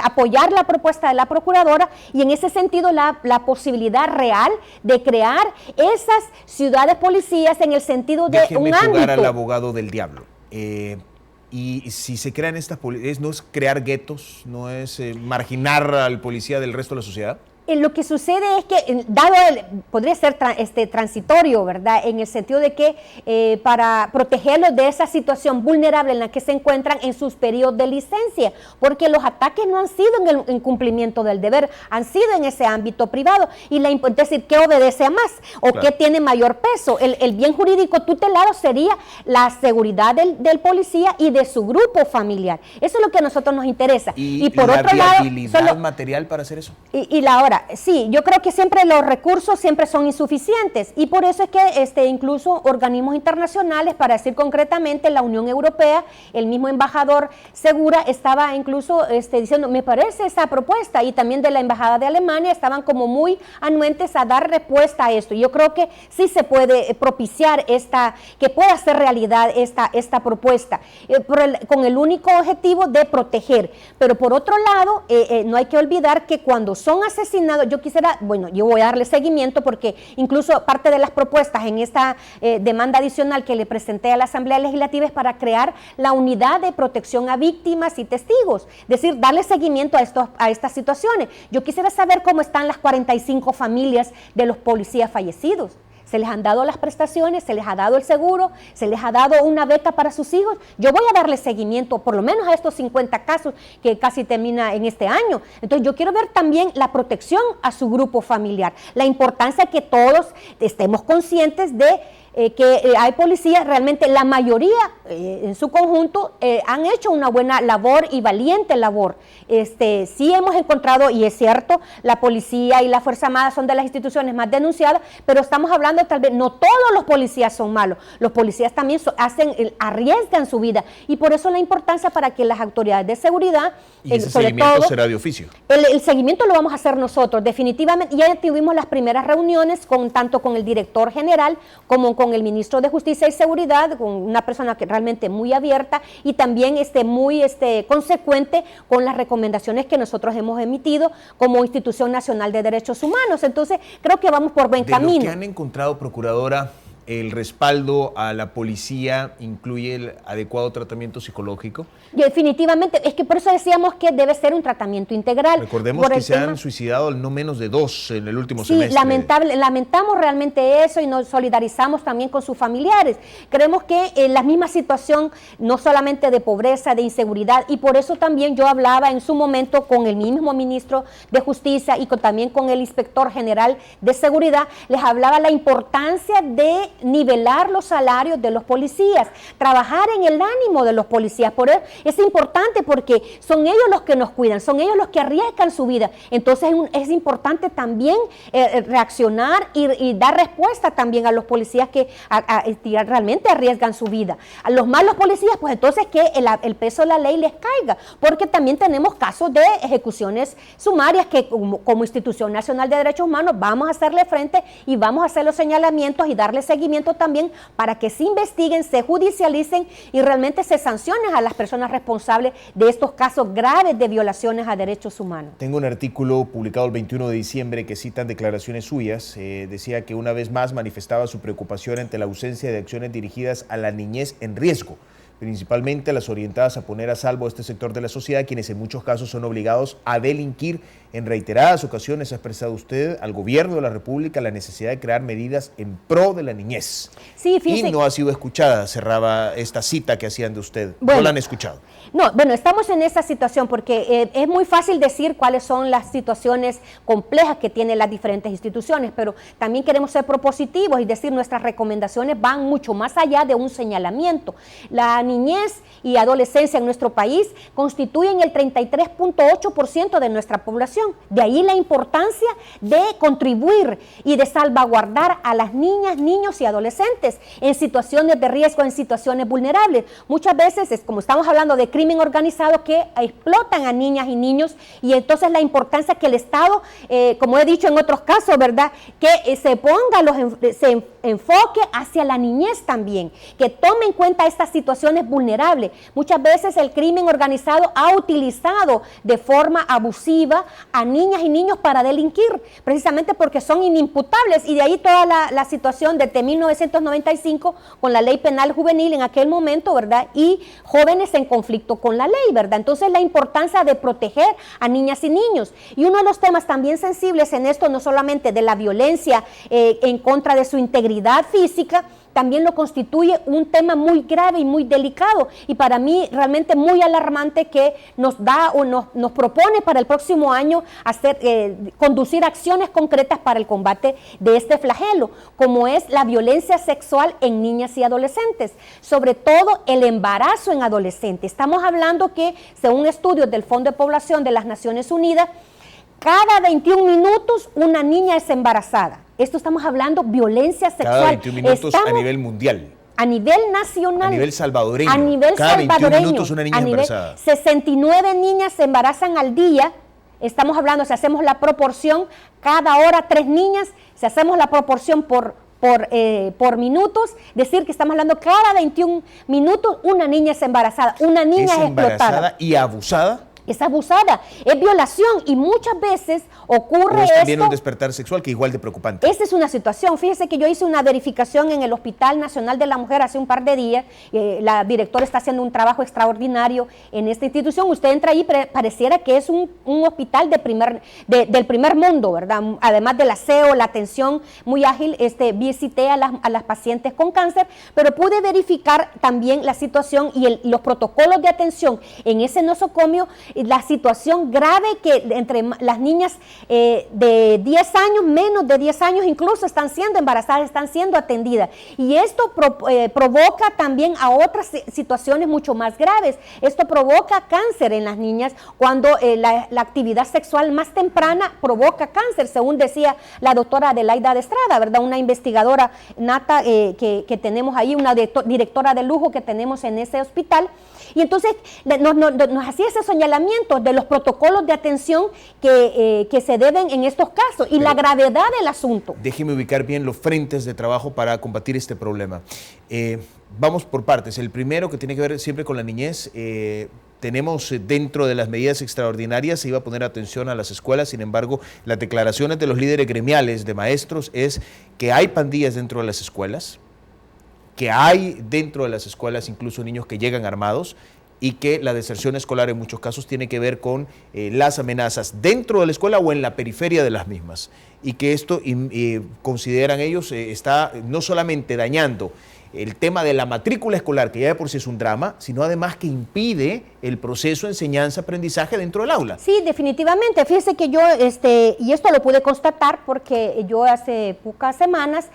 apoyar la propuesta de la procuradora y en ese sentido la posibilidad real de crear esas ciudades policías en el sentido de un ámbito. Jugar al abogado del diablo. Y si se crean estas policías, ¿no es crear guetos? ¿No es marginar al policía del resto de la sociedad? Lo que sucede es que, podría ser transitorio, ¿verdad? En el sentido de que para protegerlos de esa situación vulnerable en la que se encuentran en sus periodos de licencia, porque los ataques no han sido en el incumplimiento del deber, han sido en ese ámbito privado. Y es decir, ¿qué obedece a más? ¿O qué tiene mayor peso? El bien jurídico tutelado sería la seguridad del policía y de su grupo familiar. Eso es lo que a nosotros nos interesa. Y por otro lado, ¿la viabilidad material para hacer eso? Y la hora. Sí, yo creo que siempre los recursos siempre son insuficientes y por eso es que incluso organismos internacionales, para decir concretamente la Unión Europea, el mismo embajador Segura estaba incluso diciendo, me parece esa propuesta, y también de la Embajada de Alemania estaban como muy anuentes a dar respuesta a esto. Yo creo que sí se puede propiciar que pueda ser realidad esta propuesta, con el único objetivo de proteger. Pero por otro lado, no hay que olvidar que cuando son asesinados, yo voy a darle seguimiento porque incluso parte de las propuestas en esta demanda adicional que le presenté a la Asamblea Legislativa es para crear la unidad de protección a víctimas y testigos, es decir, darle seguimiento a estas situaciones. Yo quisiera saber cómo están las 45 familias de los policías fallecidos. ¿Se les han dado las prestaciones? ¿Se les ha dado el seguro? ¿Se les ha dado una beca para sus hijos? Yo voy a darle seguimiento por lo menos a estos 50 casos que casi termina en este año. Entonces yo quiero ver también la protección a su grupo familiar, la importancia que todos estemos conscientes de que hay policías, realmente la mayoría en su conjunto han hecho una buena labor y valiente labor. Sí hemos encontrado, y es cierto, la policía y la Fuerza Armada son de las instituciones más denunciadas, pero estamos hablando tal vez, no todos los policías son malos, los policías también arriesgan su vida, y por eso la importancia para que las autoridades de seguridad, y ese seguimiento será de oficio. El seguimiento lo vamos a hacer nosotros, definitivamente. Ya tuvimos las primeras reuniones tanto con el director general como con el ministro de Justicia y Seguridad, con una persona que realmente muy abierta y también muy consecuente con las recomendaciones que nosotros hemos emitido como Institución Nacional de Derechos Humanos. Entonces, creo que vamos por buen camino. ¿De lo que han encontrado, Procuradora, el respaldo a la policía incluye el adecuado tratamiento psicológico? Definitivamente, es que por eso decíamos que debe ser un tratamiento integral. Recordemos que se han suicidado no menos de 2 en el último semestre. Sí, lamentamos realmente eso y nos solidarizamos también con sus familiares. Creemos que en la misma situación, no solamente de pobreza, de inseguridad, y por eso también yo hablaba en su momento con el mismo ministro de Justicia y también con el inspector general de Seguridad, les hablaba la importancia de nivelar los salarios de los policías, trabajar en el ánimo de los policías. Por eso es importante porque son ellos los que nos cuidan, son ellos los que arriesgan su vida. Entonces es importante también reaccionar y dar respuesta también a los policías que realmente arriesgan su vida. A los malos policías, pues entonces que el peso de la ley les caiga, porque también tenemos casos de ejecuciones sumarias que como Institución Nacional de Derechos Humanos vamos a hacerle frente y vamos a hacer los señalamientos y darle seguimiento también para que se investiguen, se judicialicen y realmente se sancionen a las personas responsables de estos casos graves de violaciones a derechos humanos. Tengo un artículo publicado el 21 de diciembre que citan declaraciones suyas. Decía que una vez más manifestaba su preocupación ante la ausencia de acciones dirigidas a la niñez en riesgo, principalmente las orientadas a poner a salvo a este sector de la sociedad, quienes en muchos casos son obligados a delinquir. En reiteradas ocasiones ha expresado usted al gobierno de la República la necesidad de crear medidas en pro de la niñez. Sí, fíjese. Y no ha sido escuchada, cerraba esta cita que hacían de usted. No la han escuchado. No, bueno, estamos en esa situación porque es muy fácil decir cuáles son las situaciones complejas que tienen las diferentes instituciones, pero también queremos ser propositivos y decir nuestras recomendaciones van mucho más allá de un señalamiento. La niñez y adolescencia en nuestro país constituyen el 33.8% de nuestra población. De ahí la importancia de contribuir y de salvaguardar a las niñas, niños y adolescentes en situaciones de riesgo, en situaciones vulnerables. Muchas veces, como estamos hablando de crimen organizado, que explotan a niñas y niños, y entonces la importancia que el Estado, como he dicho en otros casos, ¿verdad?, que se ponga, se enfoque hacia la niñez también, que tome en cuenta estas situaciones vulnerables. Muchas veces el crimen organizado ha utilizado de forma abusiva a niñas y niños para delinquir, precisamente porque son inimputables, y de ahí toda la situación desde 1995 con la ley penal juvenil en aquel momento, ¿verdad?, y jóvenes en conflicto con la ley, ¿verdad? Entonces la importancia de proteger a niñas y niños. Y uno de los temas también sensibles en esto, no solamente de la violencia en contra de su integridad física, también lo constituye un tema muy grave y muy delicado, y para mí realmente muy alarmante, que nos da o nos propone para el próximo año conducir acciones concretas para el combate de este flagelo, como es la violencia sexual en niñas y adolescentes, sobre todo el embarazo en adolescentes. Estamos hablando que, según estudios del Fondo de Población de las Naciones Unidas, cada 21 minutos una niña es embarazada. Esto estamos hablando violencia sexual. Cada 21 minutos a nivel mundial. A nivel nacional. A nivel salvadoreño. A nivel cada salvadoreño. 21 minutos una niña embarazada. 69 niñas se embarazan al día. Estamos hablando, si hacemos la proporción, cada hora 3 niñas, si hacemos la proporción por minutos, decir que estamos hablando cada 21 minutos una niña es embarazada. Una niña es explotada. Y abusada. Es abusada, es violación, y muchas veces ocurre esto. Es también esto, un despertar sexual que igual de preocupante. Esta es una situación. Fíjese que yo hice una verificación en el Hospital Nacional de la Mujer hace un par de días. La directora está haciendo un trabajo extraordinario en esta institución. Usted entra ahí, pareciera que es un hospital del primer mundo, ¿verdad? Además del aseo, la atención muy ágil. Visité a las pacientes con cáncer, pero pude verificar también la situación y los protocolos de atención en ese nosocomio. La situación grave que entre las niñas de 10 años, menos de 10 años incluso, están siendo embarazadas, están siendo atendidas. Y esto provoca también a otras situaciones mucho más graves. Esto provoca cáncer en las niñas cuando la actividad sexual más temprana provoca cáncer, según decía la doctora Adelaida de Estrada, ¿verdad? Una investigadora nata que tenemos ahí, una directora de lujo que tenemos en ese hospital. Y entonces nos hacía ese señalamiento de los protocolos de atención que se deben en estos casos y la gravedad del asunto. Déjeme ubicar bien los frentes de trabajo para combatir este problema. Vamos por partes. El primero, que tiene que ver siempre con la niñez. Tenemos dentro de las medidas extraordinarias, se iba a poner atención a las escuelas. Sin embargo, las declaraciones de los líderes gremiales de maestros es que hay pandillas dentro de las escuelas, que hay dentro de las escuelas incluso niños que llegan armados, y que la deserción escolar en muchos casos tiene que ver con las amenazas dentro de la escuela o en la periferia de las mismas, y que esto, consideran ellos, está no solamente dañando el tema de la matrícula escolar, que ya de por sí es un drama, sino además que impide el proceso de enseñanza-aprendizaje dentro del aula. Sí, definitivamente. Fíjese que yo, y esto lo pude constatar porque yo hace pocas semanas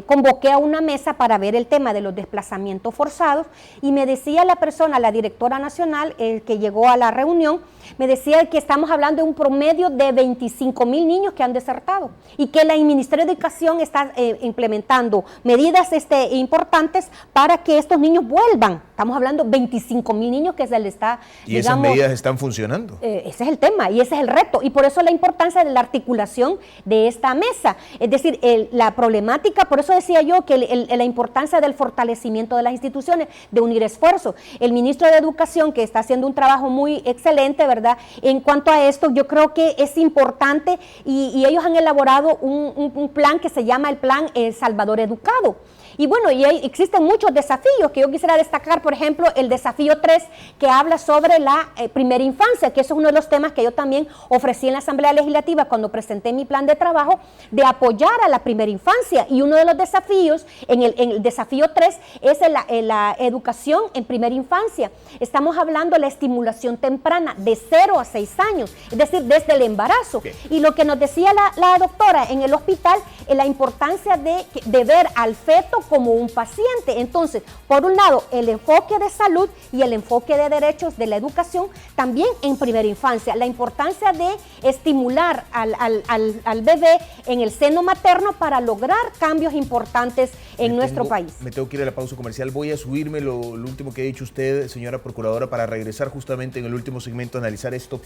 convoqué a una mesa para ver el tema de los desplazamientos forzados, y me decía la persona, la directora nacional que llegó a la reunión, me decía que estamos hablando de un promedio de 25,000 niños que han desertado, y que el Ministerio de Educación está implementando medidas importantes para que estos niños vuelvan. Estamos hablando de 25,000 niños que se les está, ¿y esas medidas están funcionando? Ese es el tema y ese es el reto, y por eso la importancia de la articulación de esta mesa. Es decir, la problemática, por eso decía yo que la importancia del fortalecimiento de las instituciones, de unir esfuerzos. El ministro de Educación, que está haciendo un trabajo muy excelente, ¿verdad? En cuanto a esto, yo creo que es importante, y ellos han elaborado un plan que se llama el Plan El Salvador Educado. Y bueno, existen muchos desafíos que yo quisiera destacar, por ejemplo, el desafío 3, que habla sobre la primera infancia, que eso es uno de los temas que yo también ofrecí en la Asamblea Legislativa cuando presenté mi plan de trabajo, de apoyar a la primera infancia. Y uno de los desafíos, en el desafío 3, es la educación en primera infancia. Estamos hablando de la estimulación temprana de 0 a 6 años, es decir, desde el embarazo. Okay. Y lo que nos decía la doctora en el hospital, la importancia de ver al feto como un paciente. Entonces, por un lado, el enfoque de salud y el enfoque de derechos de la educación también en primera infancia. La importancia de estimular al bebé en el seno materno para lograr cambios importantes en nuestro país. Me tengo que ir a la pausa comercial. Voy a subirme lo último que ha dicho usted, señora Procuradora, para regresar justamente en el último segmento a analizar esto.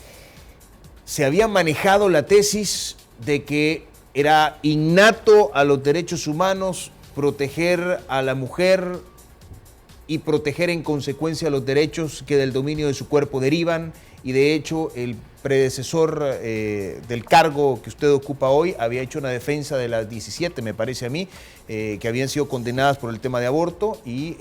Se había manejado la tesis de que era innato a los derechos humanos proteger a la mujer y proteger en consecuencia los derechos que del dominio de su cuerpo derivan, y de hecho el predecesor del cargo que usted ocupa hoy había hecho una defensa de las 17, me parece a mí, que habían sido condenadas por el tema de aborto, y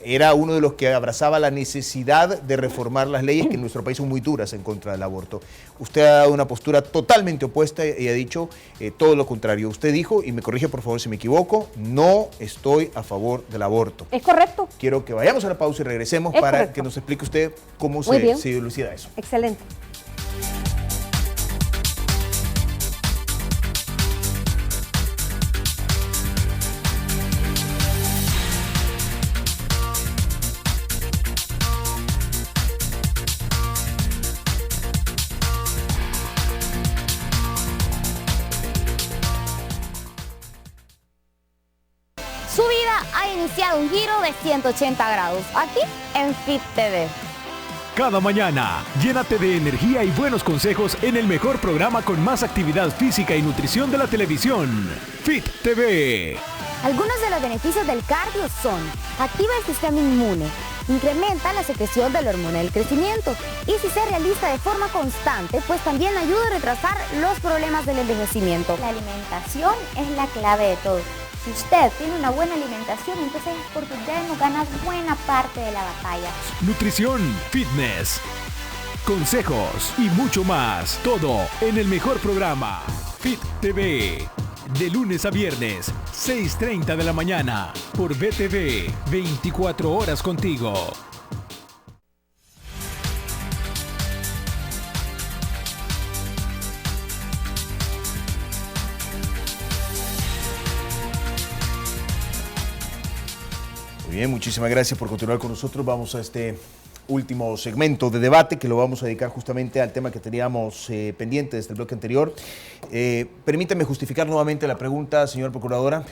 era uno de los que abrazaba la necesidad de reformar las leyes que en nuestro país son muy duras en contra del aborto. Usted ha dado una postura totalmente opuesta y ha dicho todo lo contrario. Usted dijo, y me corrige por favor si me equivoco, no estoy a favor del aborto. ¿Es correcto? Quiero que vayamos a la pausa y regresemos para que nos explique usted cómo se dilucida eso. Excelente. Su vida ha iniciado un giro de 180 grados, aquí en Fit TV. Cada mañana, llénate de energía y buenos consejos en el mejor programa con más actividad física y nutrición de la televisión, Fit TV. Algunos de los beneficios del cardio son: activa el sistema inmune, incrementa la secreción de la hormona del crecimiento, y si se realiza de forma constante, pues también ayuda a retrasar los problemas del envejecimiento. La alimentación es la clave de todo. Si usted tiene una buena alimentación, entonces es porque ya hemos ganado buena parte de la batalla. Nutrición, fitness, consejos y mucho más. Todo en el mejor programa, Fit TV. De lunes a viernes, 6:30 de la mañana, por BTV, 24 horas contigo. Bien, muchísimas gracias por continuar con nosotros. Vamos a este último segmento de debate que lo vamos a dedicar justamente al tema que teníamos pendiente desde el bloque anterior. Permítame justificar nuevamente la pregunta, señora Procuradora.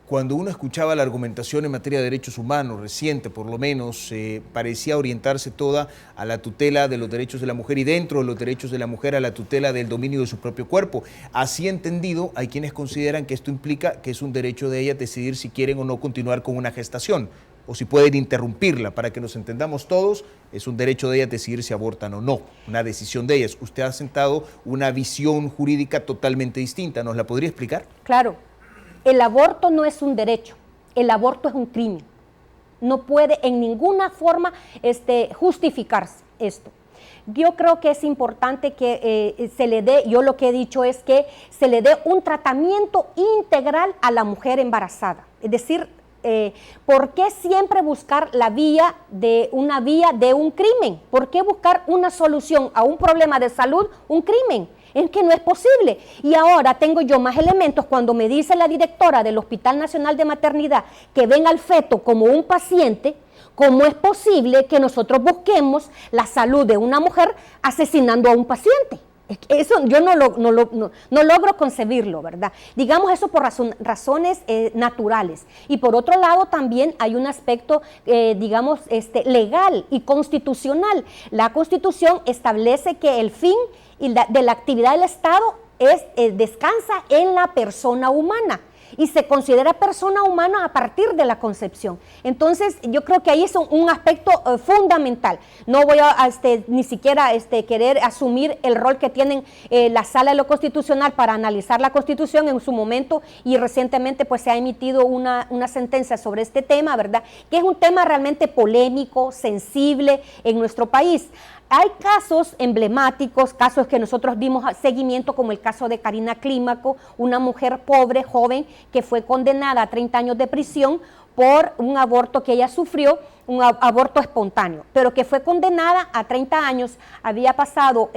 Cuando uno escuchaba la argumentación en materia de derechos humanos, reciente por lo menos, parecía orientarse toda a la tutela de los derechos de la mujer y dentro de los derechos de la mujer a la tutela del dominio de su propio cuerpo. Así entendido, hay quienes consideran que esto implica que es un derecho de ellas decidir si quieren o no continuar con una gestación o si pueden interrumpirla. Para que nos entendamos todos, es un derecho de ellas decidir si abortan o no, una decisión de ellas. Usted ha sentado una visión jurídica totalmente distinta. ¿Nos la podría explicar? Claro. El aborto no es un derecho, el aborto es un crimen. No puede en ninguna forma justificarse esto. Yo creo que es importante que se le dé, yo lo que he dicho es que se le dé un tratamiento integral a la mujer embarazada. Es decir, ¿por qué siempre buscar la vía de un crimen? ¿Por qué buscar una solución a un problema de salud, un crimen? Es que no es posible. Y ahora tengo yo más elementos cuando me dice la directora del Hospital Nacional de Maternidad que ven al feto como un paciente. ¿Cómo es posible que nosotros busquemos la salud de una mujer asesinando a un paciente? Eso yo no logro concebirlo, ¿verdad? Digamos eso por razones naturales. Y por otro lado también hay un aspecto, legal y constitucional. La Constitución establece que el fin de la actividad del Estado descansa en la persona humana y se considera persona humana a partir de la concepción. Entonces, yo creo que ahí es un aspecto fundamental. No voy a ni siquiera querer asumir el rol que tienen la Sala de lo Constitucional para analizar la Constitución en su momento, y recientemente pues se ha emitido una sentencia sobre este tema, ¿verdad? Que es un tema realmente polémico, sensible en nuestro país. Hay casos emblemáticos, casos que nosotros dimos seguimiento, como el caso de Karina Clímaco, una mujer pobre, joven, que fue condenada a 30 años de prisión por un aborto que ella sufrió, un aborto espontáneo, pero que fue condenada a 30 años, había pasado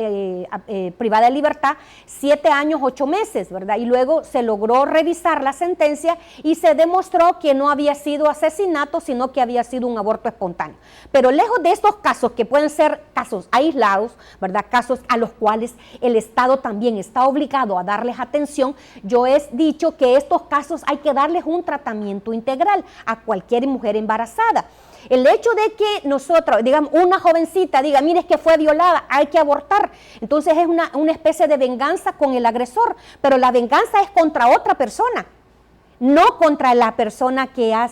privada de libertad 7 años, 8 meses, ¿verdad? Y luego se logró revisar la sentencia y se demostró que no había sido asesinato, sino que había sido un aborto espontáneo. Pero lejos de estos casos, que pueden ser casos aislados, ¿verdad? Casos a los cuales el Estado también está obligado a darles atención, yo he dicho que estos casos hay que darles un tratamiento integral a cualquier mujer embarazada. El hecho de que nosotros, digamos, una jovencita diga, mire, es que fue violada, hay que abortar, entonces es una especie de venganza con el agresor, pero la venganza es contra otra persona, no contra la persona que ha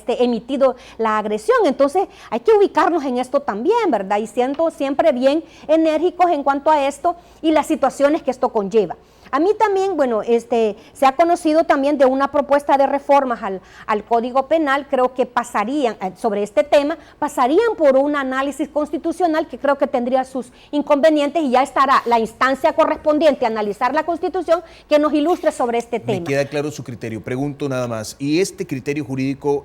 emitido la agresión. Entonces hay que ubicarnos en esto también, ¿verdad? Y siendo siempre bien enérgicos en cuanto a esto y las situaciones que esto conlleva. A mí también, bueno, se ha conocido también de una propuesta de reformas al Código Penal, creo que pasarían, sobre este tema, pasarían por un análisis constitucional que creo que tendría sus inconvenientes y ya estará la instancia correspondiente a analizar la Constitución que nos ilustre sobre este tema. Me queda claro su criterio, pregunto nada más, ¿y este criterio jurídico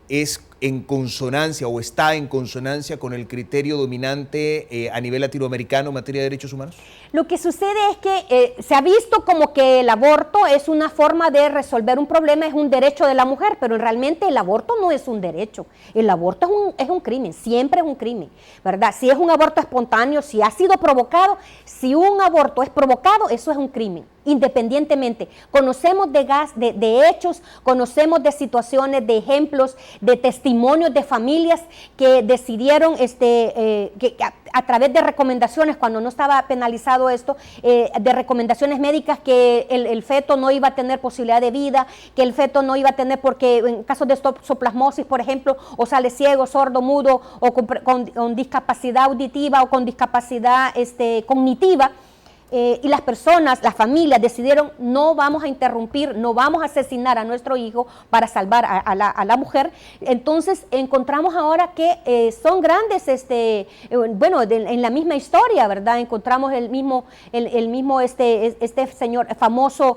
es en consonancia o está en consonancia con el criterio dominante a nivel latinoamericano en materia de derechos humanos? Lo que sucede es que se ha visto como que el aborto es una forma de resolver un problema, es un derecho de la mujer, pero realmente el aborto no es un derecho. El aborto es un crimen, siempre es un crimen, ¿verdad? Si es un aborto espontáneo, si ha sido provocado, si un aborto es provocado, eso es un crimen. Independientemente, conocemos de hechos, conocemos de situaciones, de ejemplos, de testimonios de familias que decidieron que a través de recomendaciones, cuando no estaba penalizado esto, de recomendaciones médicas, que el feto no iba a tener posibilidad de vida, que el feto no iba a tener, porque en casos de toxoplasmosis, por ejemplo, o sale ciego, sordo, mudo, o con discapacidad auditiva o con discapacidad cognitiva. Y las personas, las familias decidieron, no vamos a interrumpir, no vamos a asesinar a nuestro hijo para salvar a la mujer. Entonces encontramos ahora que son grandes, en la misma historia, ¿verdad? Encontramos el mismo señor famoso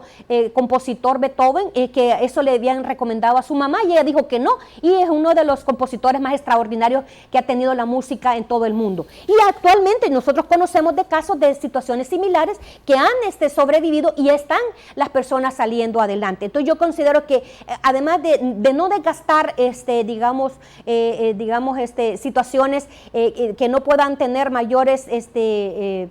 compositor Beethoven, que eso le habían recomendado a su mamá y ella dijo que no, y es uno de los compositores más extraordinarios que ha tenido la música en todo el mundo. Y actualmente nosotros conocemos de casos de situaciones similares que han sobrevivido y están las personas saliendo adelante. Entonces yo considero que además de no desgastar situaciones que no puedan tener mayores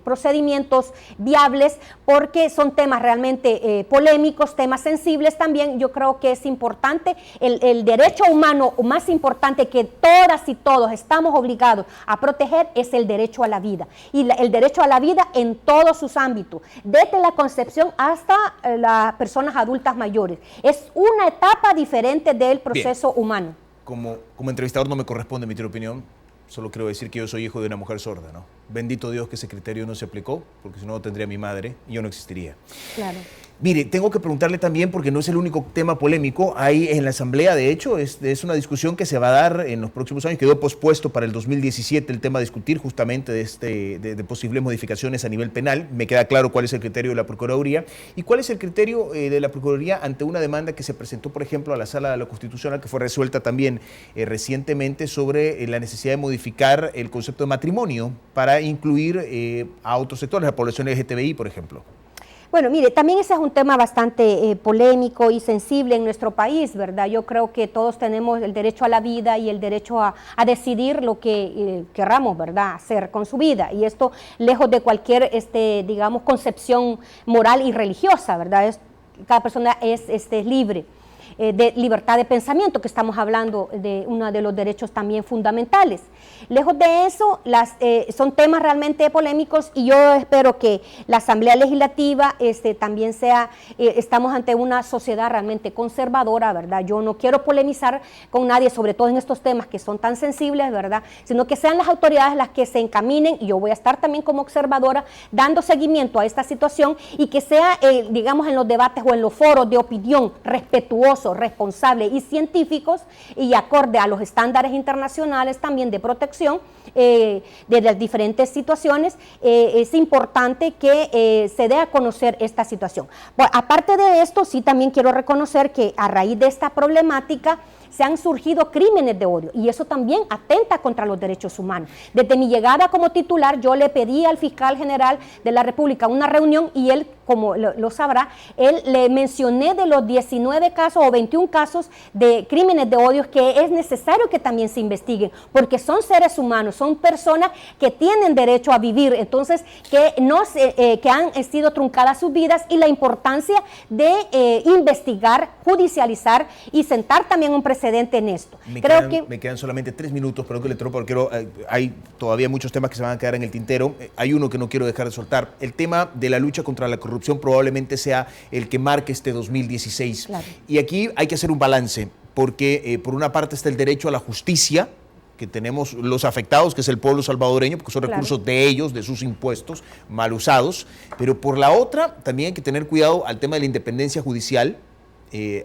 procedimientos viables, porque son temas realmente polémicos, temas sensibles también, yo creo que es importante el derecho humano más importante que todas y todos estamos obligados a proteger es el derecho a la vida, y el derecho a la vida en todos sus ámbitos, desde la concepción hasta las personas adultas mayores. Es una etapa diferente del proceso humano. Como entrevistador no me corresponde emitir opinión, solo quiero decir que yo soy hijo de una mujer sorda, ¿no? Bendito Dios que ese criterio no se aplicó, porque si no tendría a mi madre y yo no existiría. Claro. Mire, tengo que preguntarle también, porque no es el único tema polémico, hay en la Asamblea, de hecho, es una discusión que se va a dar en los próximos años, quedó pospuesto para el 2017 el tema a discutir justamente de posibles modificaciones a nivel penal. Me queda claro cuál es el criterio de la Procuraduría y cuál es el criterio de la Procuraduría ante una demanda que se presentó, por ejemplo, a la Sala de lo Constitucional, que fue resuelta también recientemente, sobre la necesidad de modificar el concepto de matrimonio para incluir a otros sectores, la población LGTBI, por ejemplo. Bueno, mire, también ese es un tema bastante polémico y sensible en nuestro país, ¿verdad? Yo creo que todos tenemos el derecho a la vida y el derecho a decidir lo que querramos, ¿verdad?, hacer con su vida. Y esto lejos de cualquier, concepción moral y religiosa, ¿verdad? Cada persona es libre. De libertad de pensamiento, que estamos hablando de uno de los derechos también fundamentales. Lejos de eso, son temas realmente polémicos y yo espero que la Asamblea Legislativa también estamos ante una sociedad realmente conservadora, ¿verdad? Yo no quiero polemizar con nadie, sobre todo en estos temas que son tan sensibles, ¿verdad? Sino que sean las autoridades las que se encaminen, y yo voy a estar también como observadora dando seguimiento a esta situación, y que sea, en los debates o en los foros de opinión respetuosos, responsables y científicos, y acorde a los estándares internacionales también de protección de las diferentes situaciones. Es importante que se dé a conocer esta situación. Bueno, aparte de esto, sí también quiero reconocer que a raíz de esta problemática se han surgido crímenes de odio y eso también atenta contra los derechos humanos. Desde mi llegada como titular, yo le pedí al fiscal general de la República una reunión y él, como lo sabrá, él le mencioné de los 19 casos o 21 casos de crímenes de odio que es necesario que también se investiguen, porque son seres humanos, son personas que tienen derecho a vivir, entonces que han sido truncadas sus vidas y la importancia de investigar, judicializar y sentar también un precedente en esto. Me quedan solamente 3 minutos, pero que le tropo porque hay todavía muchos temas que se van a quedar en el tintero. Hay uno que no quiero dejar de soltar. El tema de la lucha contra la corrupción probablemente sea el que marque este 2016. Claro. Y aquí hay que hacer un balance, porque por una parte está el derecho a la justicia, que tenemos los afectados, que es el pueblo salvadoreño, porque son recursos de ellos, de sus impuestos mal usados, pero por la otra también hay que tener cuidado al tema de la independencia judicial,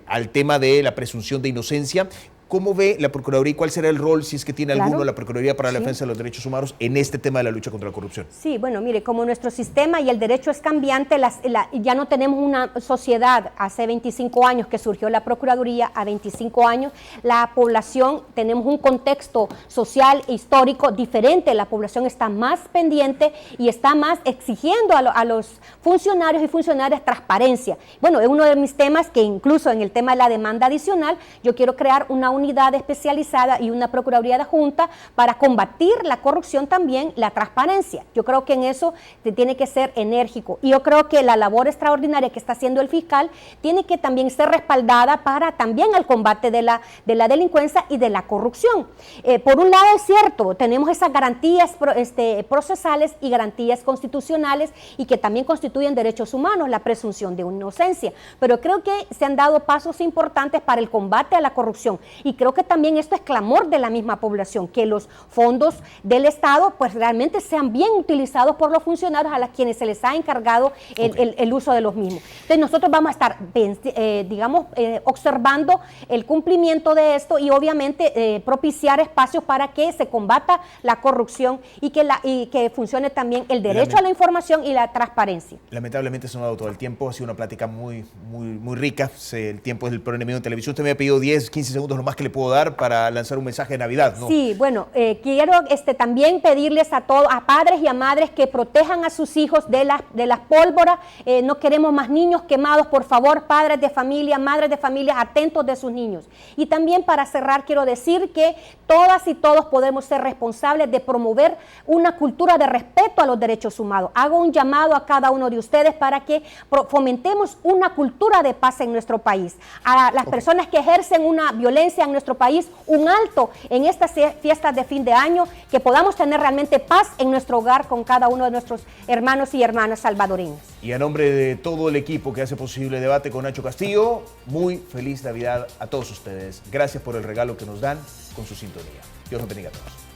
al tema de la presunción de inocencia. ¿Cómo ve la Procuraduría y cuál será el rol, si es que tiene alguno, la Procuraduría para la Defensa de los Derechos Humanos en este tema de la lucha contra la corrupción? Sí, bueno, mire, como nuestro sistema y el derecho es cambiante, ya no tenemos una sociedad hace 25 años que surgió la Procuraduría, a 25 años, la población, tenemos un contexto social e histórico diferente, la población está más pendiente y está más exigiendo a los funcionarios y funcionarias transparencia. Bueno, es uno de mis temas que incluso en el tema de la demanda adicional, yo quiero crear una unidad especializada y una Procuraduría adjunta para combatir la corrupción también, la transparencia. Yo creo que en eso se tiene que ser enérgico y yo creo que la labor extraordinaria que está haciendo el fiscal tiene que también ser respaldada para también el combate de la delincuencia y de la corrupción. Por un lado es cierto, tenemos esas garantías procesales y garantías constitucionales y que también constituyen derechos humanos, la presunción de inocencia, pero creo que se han dado pasos importantes para el combate a la corrupción. Y creo que también esto es clamor de la misma población, que los fondos del Estado pues realmente sean bien utilizados por los funcionarios a quienes se les ha encargado el uso de los mismos. Entonces nosotros vamos a estar, observando el cumplimiento de esto y obviamente propiciar espacios para que se combata la corrupción y que funcione también el derecho a la información y la transparencia. Lamentablemente se nos ha dado todo el tiempo, ha sido una plática muy rica, el tiempo es el peor enemigo en televisión. Usted me ha pedido 10, 15 segundos lo más que le puedo dar para lanzar un mensaje de Navidad, ¿no? Sí, bueno, quiero también pedirles a todos, a padres y a madres que protejan a sus hijos de las pólvoras. No queremos más niños quemados, por favor, padres de familia, madres de familia, atentos de sus niños. Y también para cerrar quiero decir que todas y todos podemos ser responsables de promover una cultura de respeto a los derechos humanos. Hago un llamado a cada uno de ustedes para que fomentemos una cultura de paz en nuestro país. A las personas que ejercen una violencia en nuestro país, un alto en estas fiestas de fin de año, que podamos tener realmente paz en nuestro hogar con cada uno de nuestros hermanos y hermanas salvadoreños. Y a nombre de todo el equipo que hace posible el debate con Nacho Castillo, muy feliz Navidad a todos ustedes. Gracias por el regalo que nos dan con su sintonía. Dios los bendiga a todos.